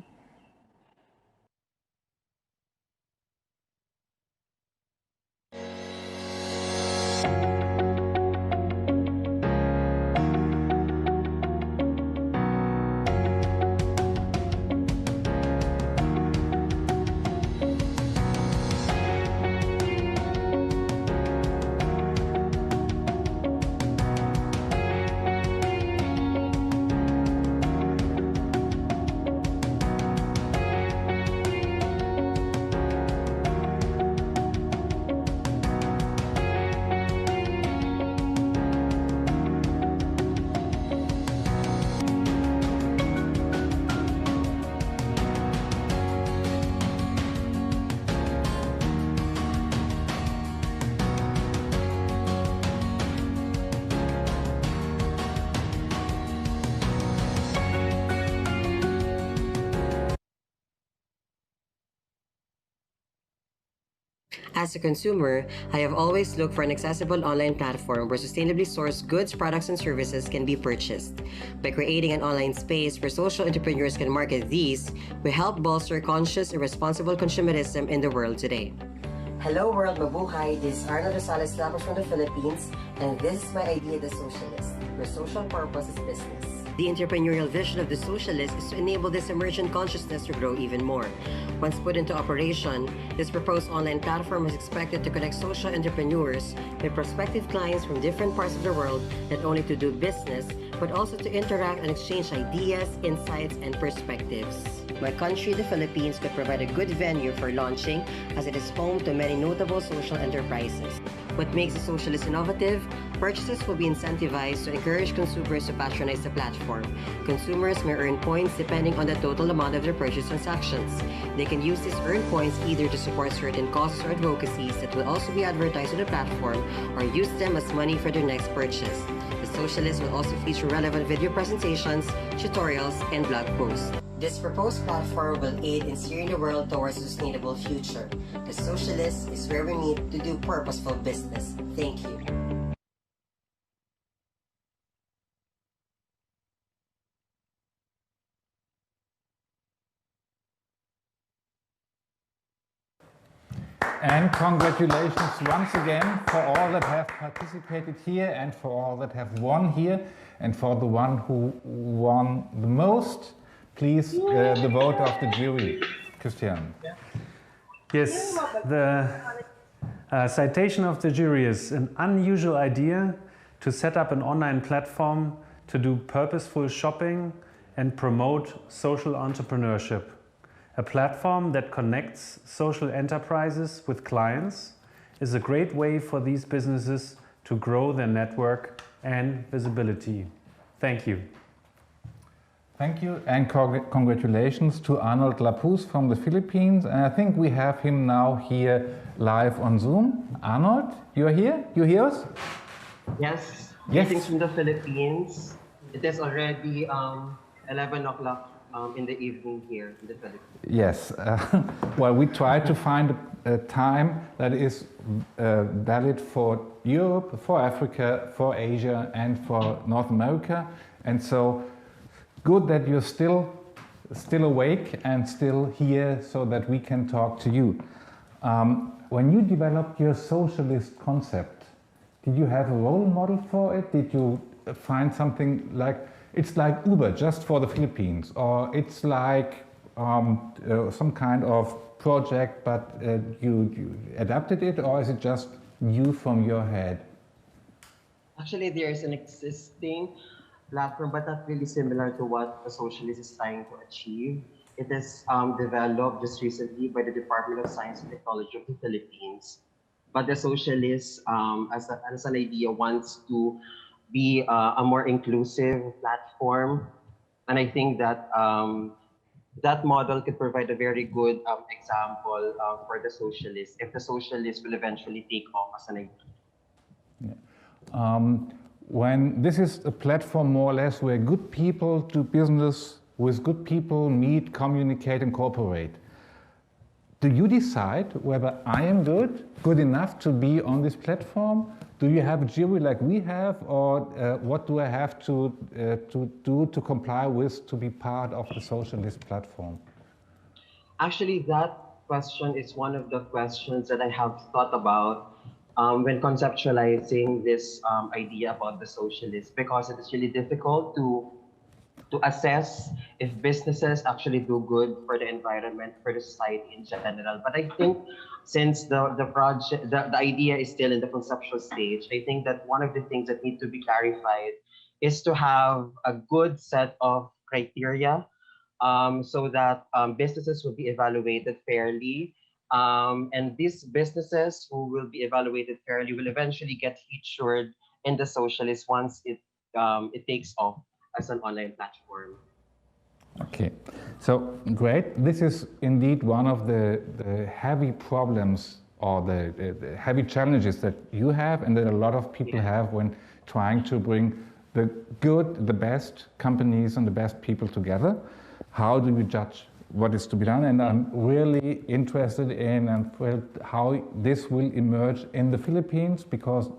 As a consumer, I have always looked for an accessible online platform where sustainably sourced goods, products, and services can be purchased. By creating an online space where social entrepreneurs can market these, we help bolster conscious and responsible consumerism in the world today. Hello world, mabuhay! This is Arnold Rosales Lapos from the Philippines, and this is my idea, The Socialist, where social purpose is business. The entrepreneurial vision of the socialist is to enable this emergent consciousness to grow even more. Once put into operation, this proposed online platform is expected to connect social entrepreneurs with prospective clients from different parts of the world, not only to do business, but also to interact and exchange ideas, insights, and perspectives. My country, the Philippines, could provide a good venue for launching, as it is home to many notable social enterprises. What makes the socialist innovative? Purchases will be incentivized to encourage consumers to patronize the platform. Consumers may earn points depending on the total amount of their purchase transactions. They can use these earned points either to support certain causes or advocacies that will also be advertised on the platform, or use them as money for their next purchase. The socialist will also feature relevant video presentations, tutorials, and blog posts. This proposed platform will aid in steering the world towards a sustainable future. The socialist is where we meet to do purposeful business. Thank you. And congratulations once again for all that have participated here and for all that have won here, and for the one who won the most. Please, the vote of the jury. Christian. Yes, the citation of the jury is an unusual idea to set up an online platform to do purposeful shopping and promote social entrepreneurship. A platform that connects social enterprises with clients is a great way for these businesses to grow their network and visibility. Thank you. Thank you, and congratulations to Arnold Lapus from the Philippines. And I think we have him now here live on Zoom. Arnold, you're here? You hear us? Yes. Yes. Greetings from the Philippines. It is already 11 o'clock in the evening here in the Philippines. Yes. Well, we try to find a time that is valid for Europe, for Africa, for Asia, and for North America. And so, good that you're still awake and still here so that we can talk to you. When you developed your socialist concept, did you have a role model for it? Did you find something like, it's like Uber just for the Philippines, or it's like some kind of project but you adapted it, or is it just you from your head? Actually, there is an existing platform, but not really similar to what the socialist is trying to achieve. It is developed just recently by the Department of Science and Technology of the Philippines. But the socialist, as an idea, wants to be a more inclusive platform. And I think that that model could provide a very good example for the socialist, if the socialist will eventually take off as an idea. Yeah. When this is a platform more or less where good people do business with good people, meet, communicate, and cooperate, do you decide whether I am good enough to be on this platform? Do you have a jury like we have, or what do I have to do to comply with to be part of the socialist platform? Actually, that question is one of the questions that I have thought about when conceptualizing this idea about the socialist, because it is really difficult to assess if businesses actually do good for the environment, for the society in general. But I think since the idea is still in the conceptual stage, I think that one of the things that need to be clarified is to have a good set of criteria so that businesses will be evaluated fairly. And these businesses who will be evaluated fairly will eventually get featured in the socialist once it takes off as an online platform. Okay, so great. This is indeed one of the heavy problems or the heavy challenges that you have and that a lot of people have when trying to bring the good, the best companies and the best people together. How do you judge what is to be done? And I'm really interested in how this will emerge in the Philippines, because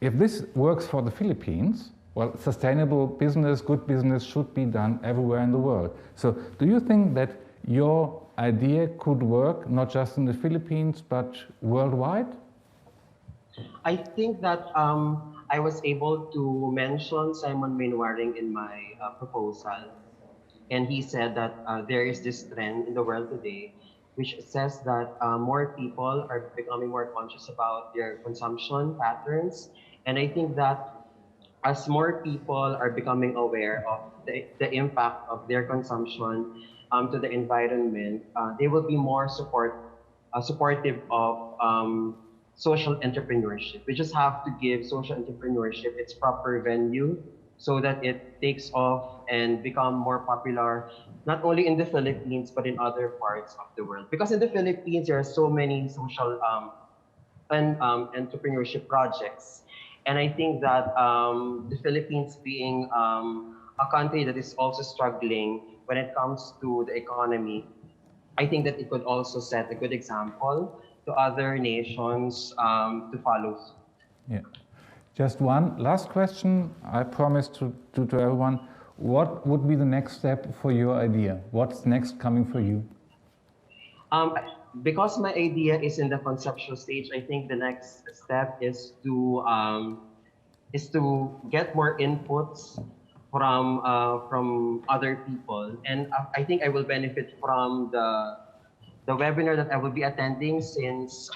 if this works for the Philippines, well, sustainable business, good business should be done everywhere in the world. So do you think that your idea could work not just in the Philippines, but worldwide? I think that I was able to mention Simon Mainwaring in my proposal. And he said that there is this trend in the world today which says that more people are becoming more conscious about their consumption patterns. And I think that as more people are becoming aware of the impact of their consumption to the environment, they will be more supportive of social entrepreneurship. We just have to give social entrepreneurship its proper venue so that it takes off and become more popular, not only in the Philippines, but in other parts of the world. Because in the Philippines, there are so many social and entrepreneurship projects. And I think that the Philippines being a country that is also struggling when it comes to the economy, I think that it could also set a good example to other nations to follow. Yeah. Just one last question. I promise to everyone. What would be the next step for your idea? What's next coming for you? Because my idea is in the conceptual stage, I think the next step is to get more inputs from other people, and I think I will benefit from the webinar that I will be attending, since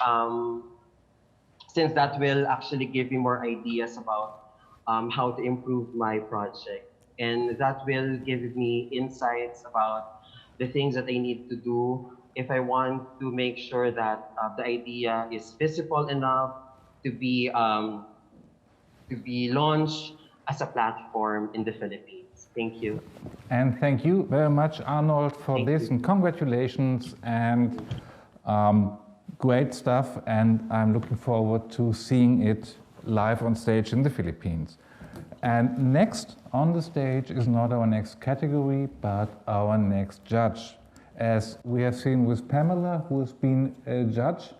that will actually give me more ideas about how to improve my project, and that will give me insights about the things that I need to do if I want to make sure that the idea is visible enough to be launched as a platform in the Philippines. Thank you. And thank you very much, Arnold, for this, and congratulations, and great stuff, and I'm looking forward to seeing it live on stage in the Philippines. And next on the stage is not our next category, but our next judge. As we have seen with Pamela, who has been a judge,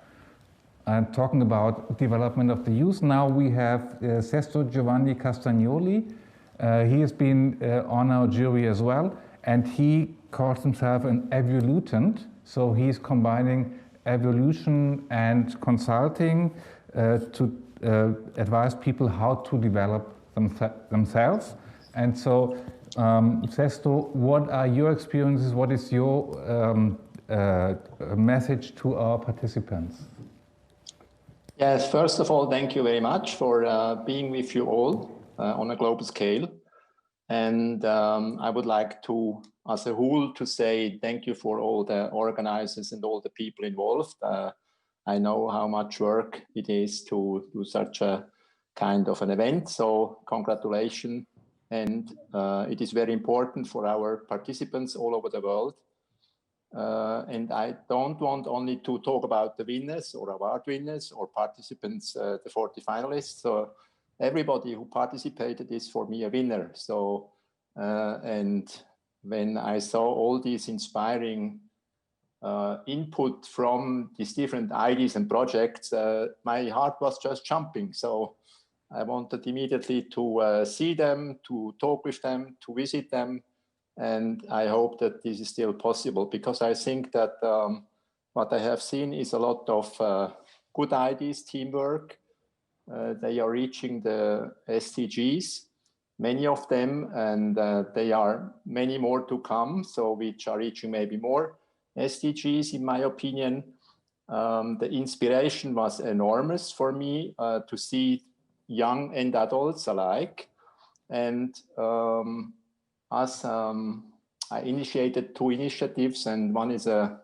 and talking about development of the youth. Now we have Sesto Giovanni Castagnoli. He has been on our jury as well, and he calls himself an evolutant. So he's combining evolution and consulting to advise people how to develop themselves. And so, Sesto, what are your experiences? What is your message to our participants? Yes, first of all, thank you very much for being with you all on a global scale. And I would like to, as a whole, to say thank you for all the organizers and all the people involved. I know how much work it is to do such a kind of an event, so congratulations. And it is very important for our participants all over the world. And I don't want only to talk about the winners or award winners or participants, the 40 finalists. So everybody who participated is for me a winner. So, and when I saw all these inspiring input from these different ideas and projects, my heart was just jumping. So I wanted immediately to see them, to talk with them, to visit them. And I hope that this is still possible, because I think that what I have seen is a lot of good ideas, teamwork. They are reaching the SDGs, many of them, and they are many more to come, so which are reaching maybe more SDGs, in my opinion. The inspiration was enormous for me to see young and adults alike. And as I initiated 2 initiatives, and one is a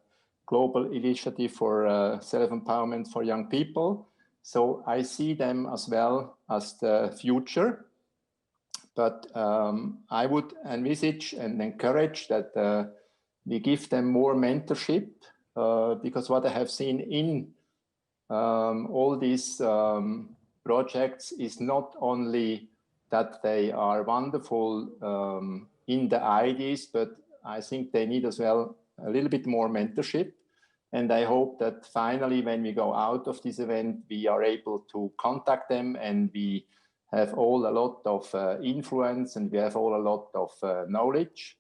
global initiative for self-empowerment for young people. So I see them as well as the future. But I would envisage and encourage that we give them more mentorship, because what I have seen in all these projects is not only that they are wonderful in the ideas, but I think they need as well a little bit more mentorship. And I hope that finally, when we go out of this event, we are able to contact them, and we have all a lot of influence, and we have all a lot of knowledge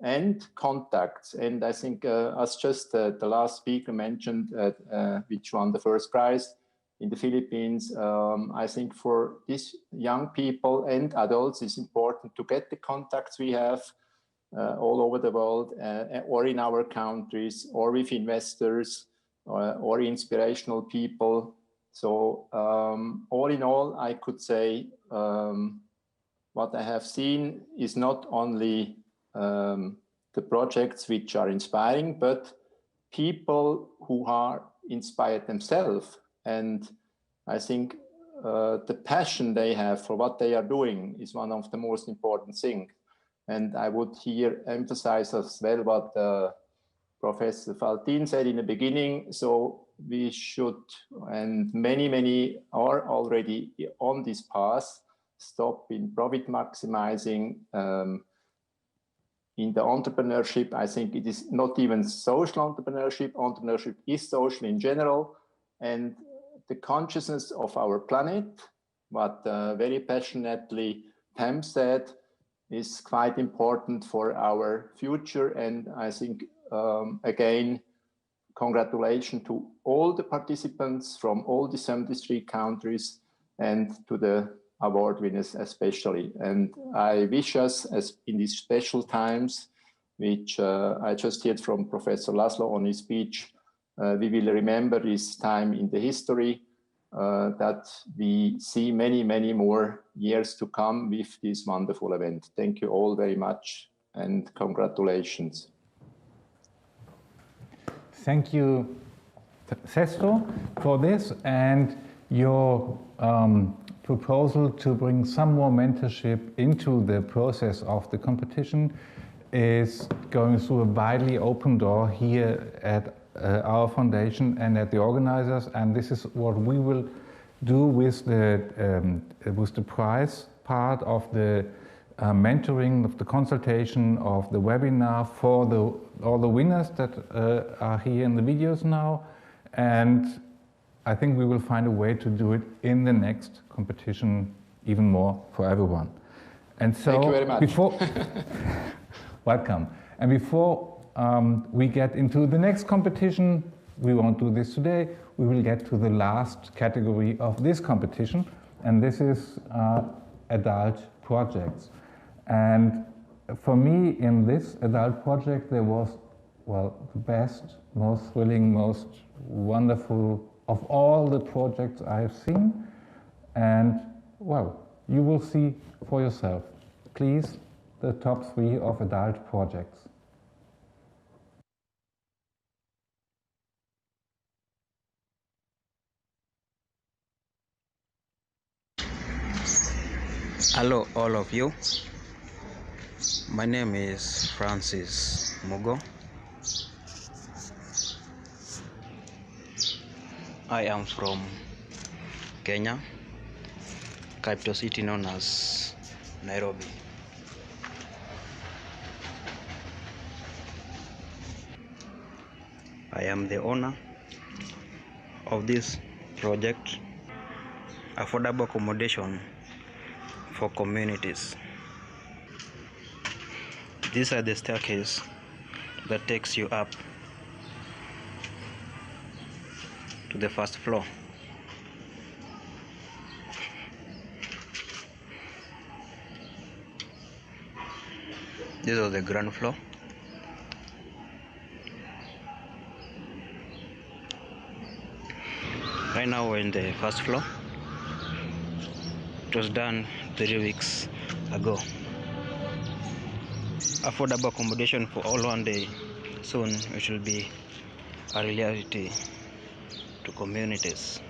and contacts. And I think, as just the last speaker mentioned, which won the first prize, in the Philippines. I think for these young people and adults, it's important to get the contacts we have all over the world, or in our countries, or with investors, or inspirational people. So all in all, I could say what I have seen is not only the projects which are inspiring, but people who are inspired themselves. And I think the passion they have for what they are doing is one of the most important things. And I would here emphasize as well what Professor Faltin said in the beginning. So we should, and many are already on this path, stop in profit maximizing. In the entrepreneurship, I think it is not even social entrepreneurship. Entrepreneurship is social in general. And the consciousness of our planet, what very passionately Pam said, is quite important for our future. And I think, again, congratulations to all the participants from all the 73 countries and to the award winners especially. And I wish us, as in these special times, which I just heard from Professor Laszlo on his speech, we will remember this time in the history, that we see many more years to come with this wonderful event. Thank you all very much and congratulations. Thank you, Sesto, for this and your proposal to bring some more mentorship into the process of the competition is going through a widely open door here at our foundation and at the organizers, and this is what we will do with the prize part of the mentoring, of the consultation, of the webinar for all the winners that are here in the videos now. And I think we will find a way to do it in the next competition even more for everyone. And so thank you very much. Welcome. And before we get into the next competition, we won't do this today, we will get to the last category of this competition, and this is adult projects. And for me, in this adult project, there was, well, the best, most thrilling, most wonderful of all the projects I have seen. And, well, you will see for yourself. Please, the top 3 of adult projects. Hello, all of you. My name is Francis Mugo. I am from Kenya, capital city known as Nairobi. I am the owner of this project, affordable accommodation for communities. These are the staircase that takes you up to the first floor. This is the ground floor. Right now we're in the first floor. It was done 3 weeks ago. Affordable accommodation for all one day. Soon it will be a reality to communities.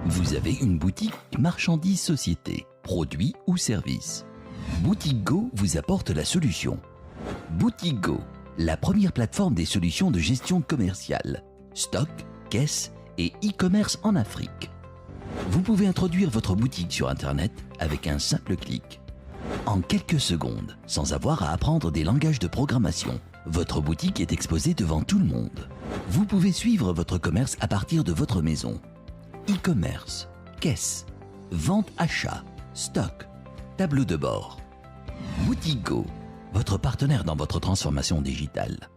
Vous avez une boutique, marchandises, société, produits ou services. Boutique Go vous apporte la solution. Boutique Go, la première plateforme des solutions de gestion commerciale, stock, caisse et e-commerce en Afrique. Vous pouvez introduire votre boutique sur Internet avec un simple clic. En quelques secondes, sans avoir à apprendre des langages de programmation, votre boutique est exposée devant tout le monde. Vous pouvez suivre votre commerce à partir de votre maison. E-commerce, caisse, vente achat, stock, tableau de bord. Boutique Go, votre partenaire dans votre transformation digitale.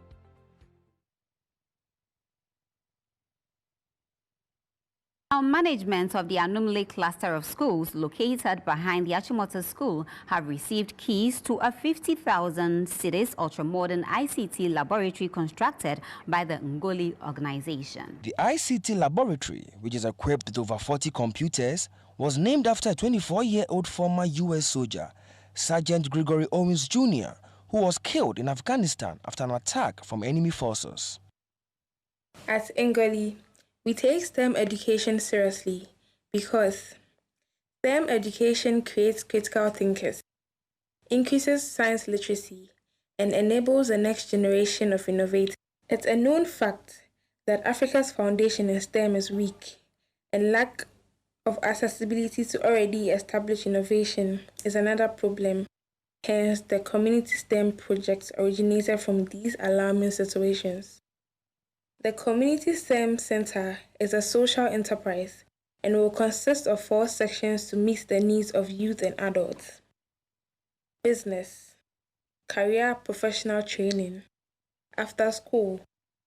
Now, management of the Anumle cluster of schools located behind the Achimota School have received keys to a 50,000 cedis ultra-modern ICT laboratory constructed by the Ngoli organization. The ICT laboratory, which is equipped with over 40 computers, was named after a 24-year-old former U.S. soldier, Sergeant Gregory Owens Jr., who was killed in Afghanistan after an attack from enemy forces. At Ngoli, we take STEM education seriously because STEM education creates critical thinkers, increases science literacy, and enables the next generation of innovators. It's a known fact that Africa's foundation in STEM is weak, and lack of accessibility to already established innovation is another problem. Hence, the community STEM projects originated from these alarming situations. The Community STEM Center is a social enterprise and will consist of 4 sections to meet the needs of youth and adults: business, career professional training, after school,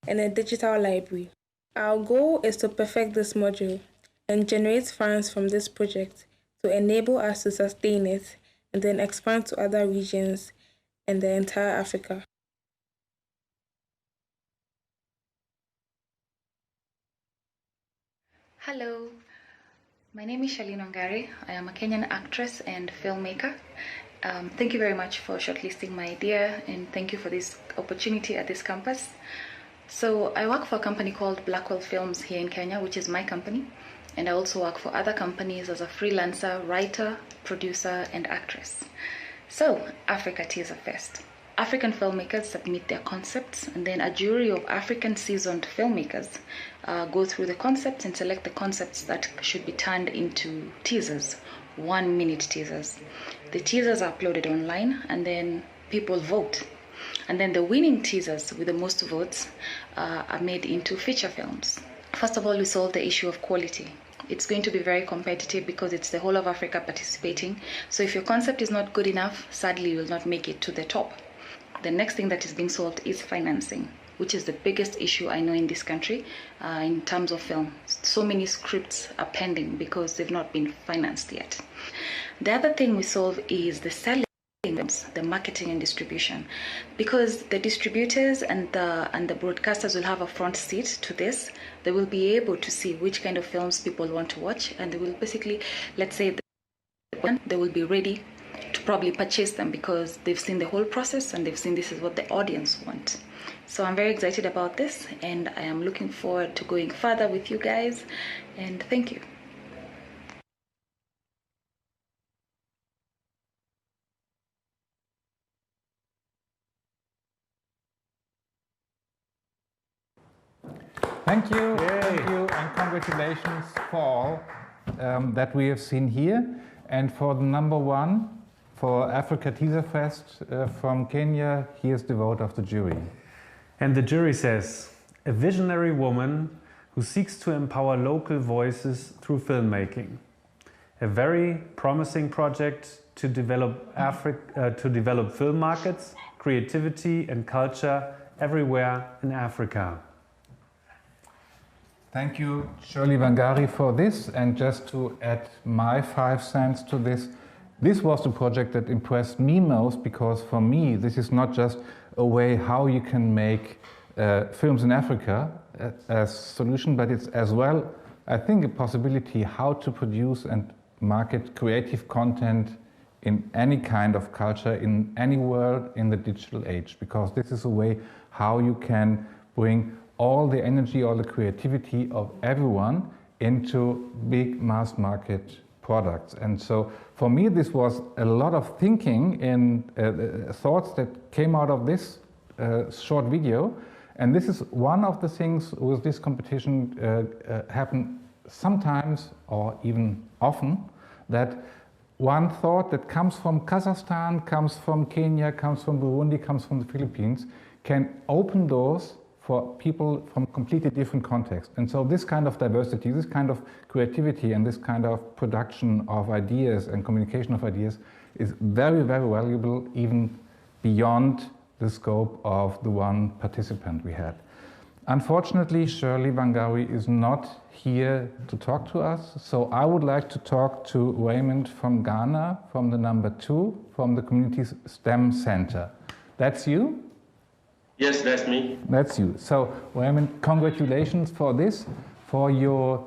and a digital library. Our goal is to perfect this module and generate funds from this project to enable us to sustain it and then expand to other regions and the entire Africa. Hello, my name is Shalini Ongare. I am a Kenyan actress and filmmaker. Thank you very much for shortlisting my idea, and thank you for this opportunity at this campus. So I work for a company called Blackwell Films here in Kenya, which is my company, and I also work for other companies as a freelancer, writer, producer, and actress. So Africa Teaser Fest. African filmmakers submit their concepts, and then a jury of African seasoned filmmakers go through the concepts and select the concepts that should be turned into teasers, 1-minute teasers. The teasers are uploaded online, and then people vote. And then the winning teasers with the most votes are made into feature films. First of all, we solve the issue of quality. It's going to be very competitive because it's the whole of Africa participating. So if your concept is not good enough, sadly, you will not make it to the top. The next thing that is being solved is financing, which is the biggest issue I know in this country in terms of film. So many scripts are pending because they've not been financed yet. The other thing we solve is the selling, the marketing and distribution, because the distributors and the broadcasters will have a front seat to this. They will be able to see which kind of films people want to watch, and they will basically, let's say, they will be ready to probably purchase them because they've seen the whole process and they've seen this is what the audience want. So I'm very excited about this, and I am looking forward to going further with you guys, and thank you. Thank you, and congratulations for all that we have seen here. And for the number 1, for Africa Teaser Fest from Kenya, here's the vote of the jury. And the jury says, a visionary woman who seeks to empower local voices through filmmaking. A very promising project to develop film markets, creativity and culture everywhere in Africa. Thank you, Shirley Wangari, for this. And just to add my 5 cents to this, this was the project that impressed me most, because for me, this is not just a way how you can make films in Africa as a solution, but it's as well, I think, a possibility how to produce and market creative content in any kind of culture, in any world, in the digital age, because this is a way how you can bring all the energy, all the creativity of everyone into big mass market products. And so for me, this was a lot of thinking and thoughts that came out of this short video. And this is one of the things with this competition happen sometimes, or even often, that one thought that comes from Kazakhstan, comes from Kenya, comes from Burundi, comes from the Philippines, can open doors for people from completely different contexts. And so this kind of diversity, this kind of creativity, and this kind of production of ideas and communication of ideas is very, very valuable, even beyond the scope of the one participant we had. Unfortunately, Shirley Bangari is not here to talk to us, so I would like to talk to Raymond from Ghana, from the number 2, from the Community STEM Center. That's you? Yes, that's me. That's you. So, Raymond, congratulations for this, for your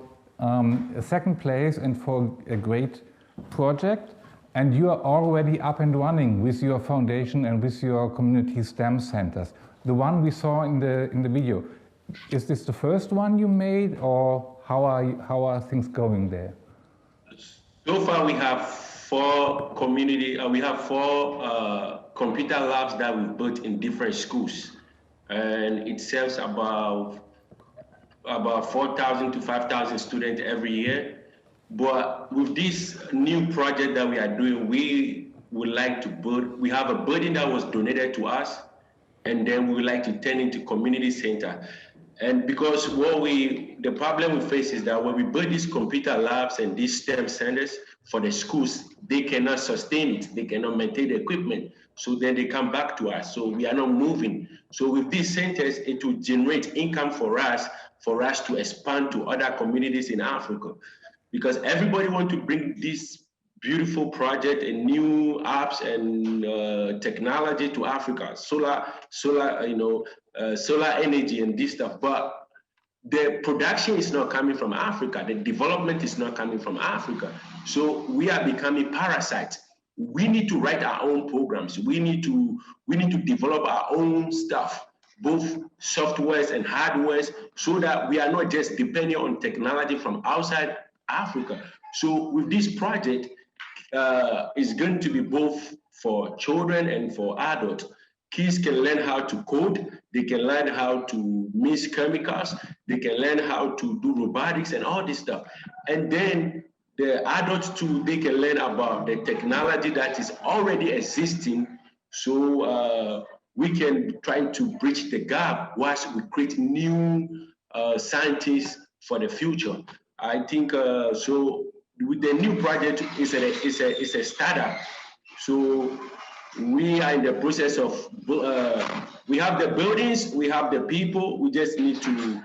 second place and for a great project. And you are already up and running with your foundation and with your community STEM centers. The one we saw in the video, is this the first one you made, or how are things going there? So far, we have 4 computer labs that we've built in different schools, and it serves about 4,000 to 5,000 students every year. But with this new project that we are doing, we would like to build. We have a building that was donated to us, and then we would like to turn into community center. And because the problem we face is that when we build these computer labs and these STEM centers for the schools, they cannot sustain it. They cannot maintain the equipment. So then they come back to us. So we are not moving. So with these centers, it will generate income for us to expand to other communities in Africa. Because everybody wants to bring this beautiful project and new apps and technology to Africa, solar energy and this stuff. But the production is not coming from Africa. The development is not coming from Africa. So we are becoming parasites. We need to write our own programs. We need to develop our own stuff, both softwares and hardwares, so that we are not just depending on technology from outside Africa. So with this project, it's going to be both for children and for adults. Kids can learn how to code, they can learn how to mix chemicals, they can learn how to do robotics and all this stuff. And then the adults too, they can learn about the technology that is already existing. So we can try to bridge the gap whilst we create new scientists for the future. I think so. With the new project, is a startup. So we are in the process of. We have the buildings, we have the people. We just need to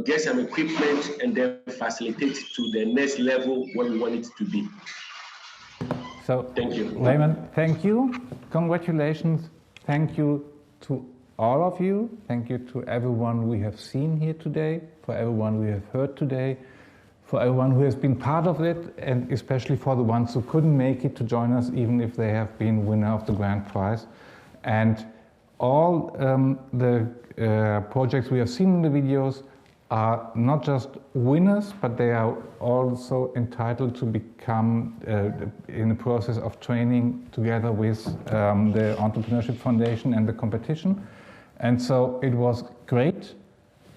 get some equipment and then facilitate to the next level where we want it to be. So, thank you, Raymond. Thank you. Congratulations. Thank you to all of you. Thank you to everyone we have seen here today, for everyone we have heard today, for everyone who has been part of it, and especially for the ones who couldn't make it to join us, even if they have been winner of the grand prize. And all the projects we have seen in the videos are not just winners, but they are also entitled to become in the process of training together with the Entrepreneurship Foundation and the competition. And so it was great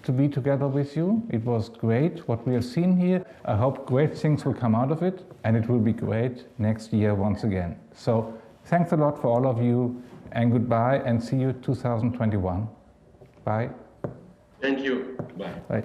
to be together with you. It was great what we have seen here. I hope great things will come out of it, and it will be great next year once again. So thanks a lot for all of you, and goodbye, and see you 2021. Bye. Thank you. Bye. Bye.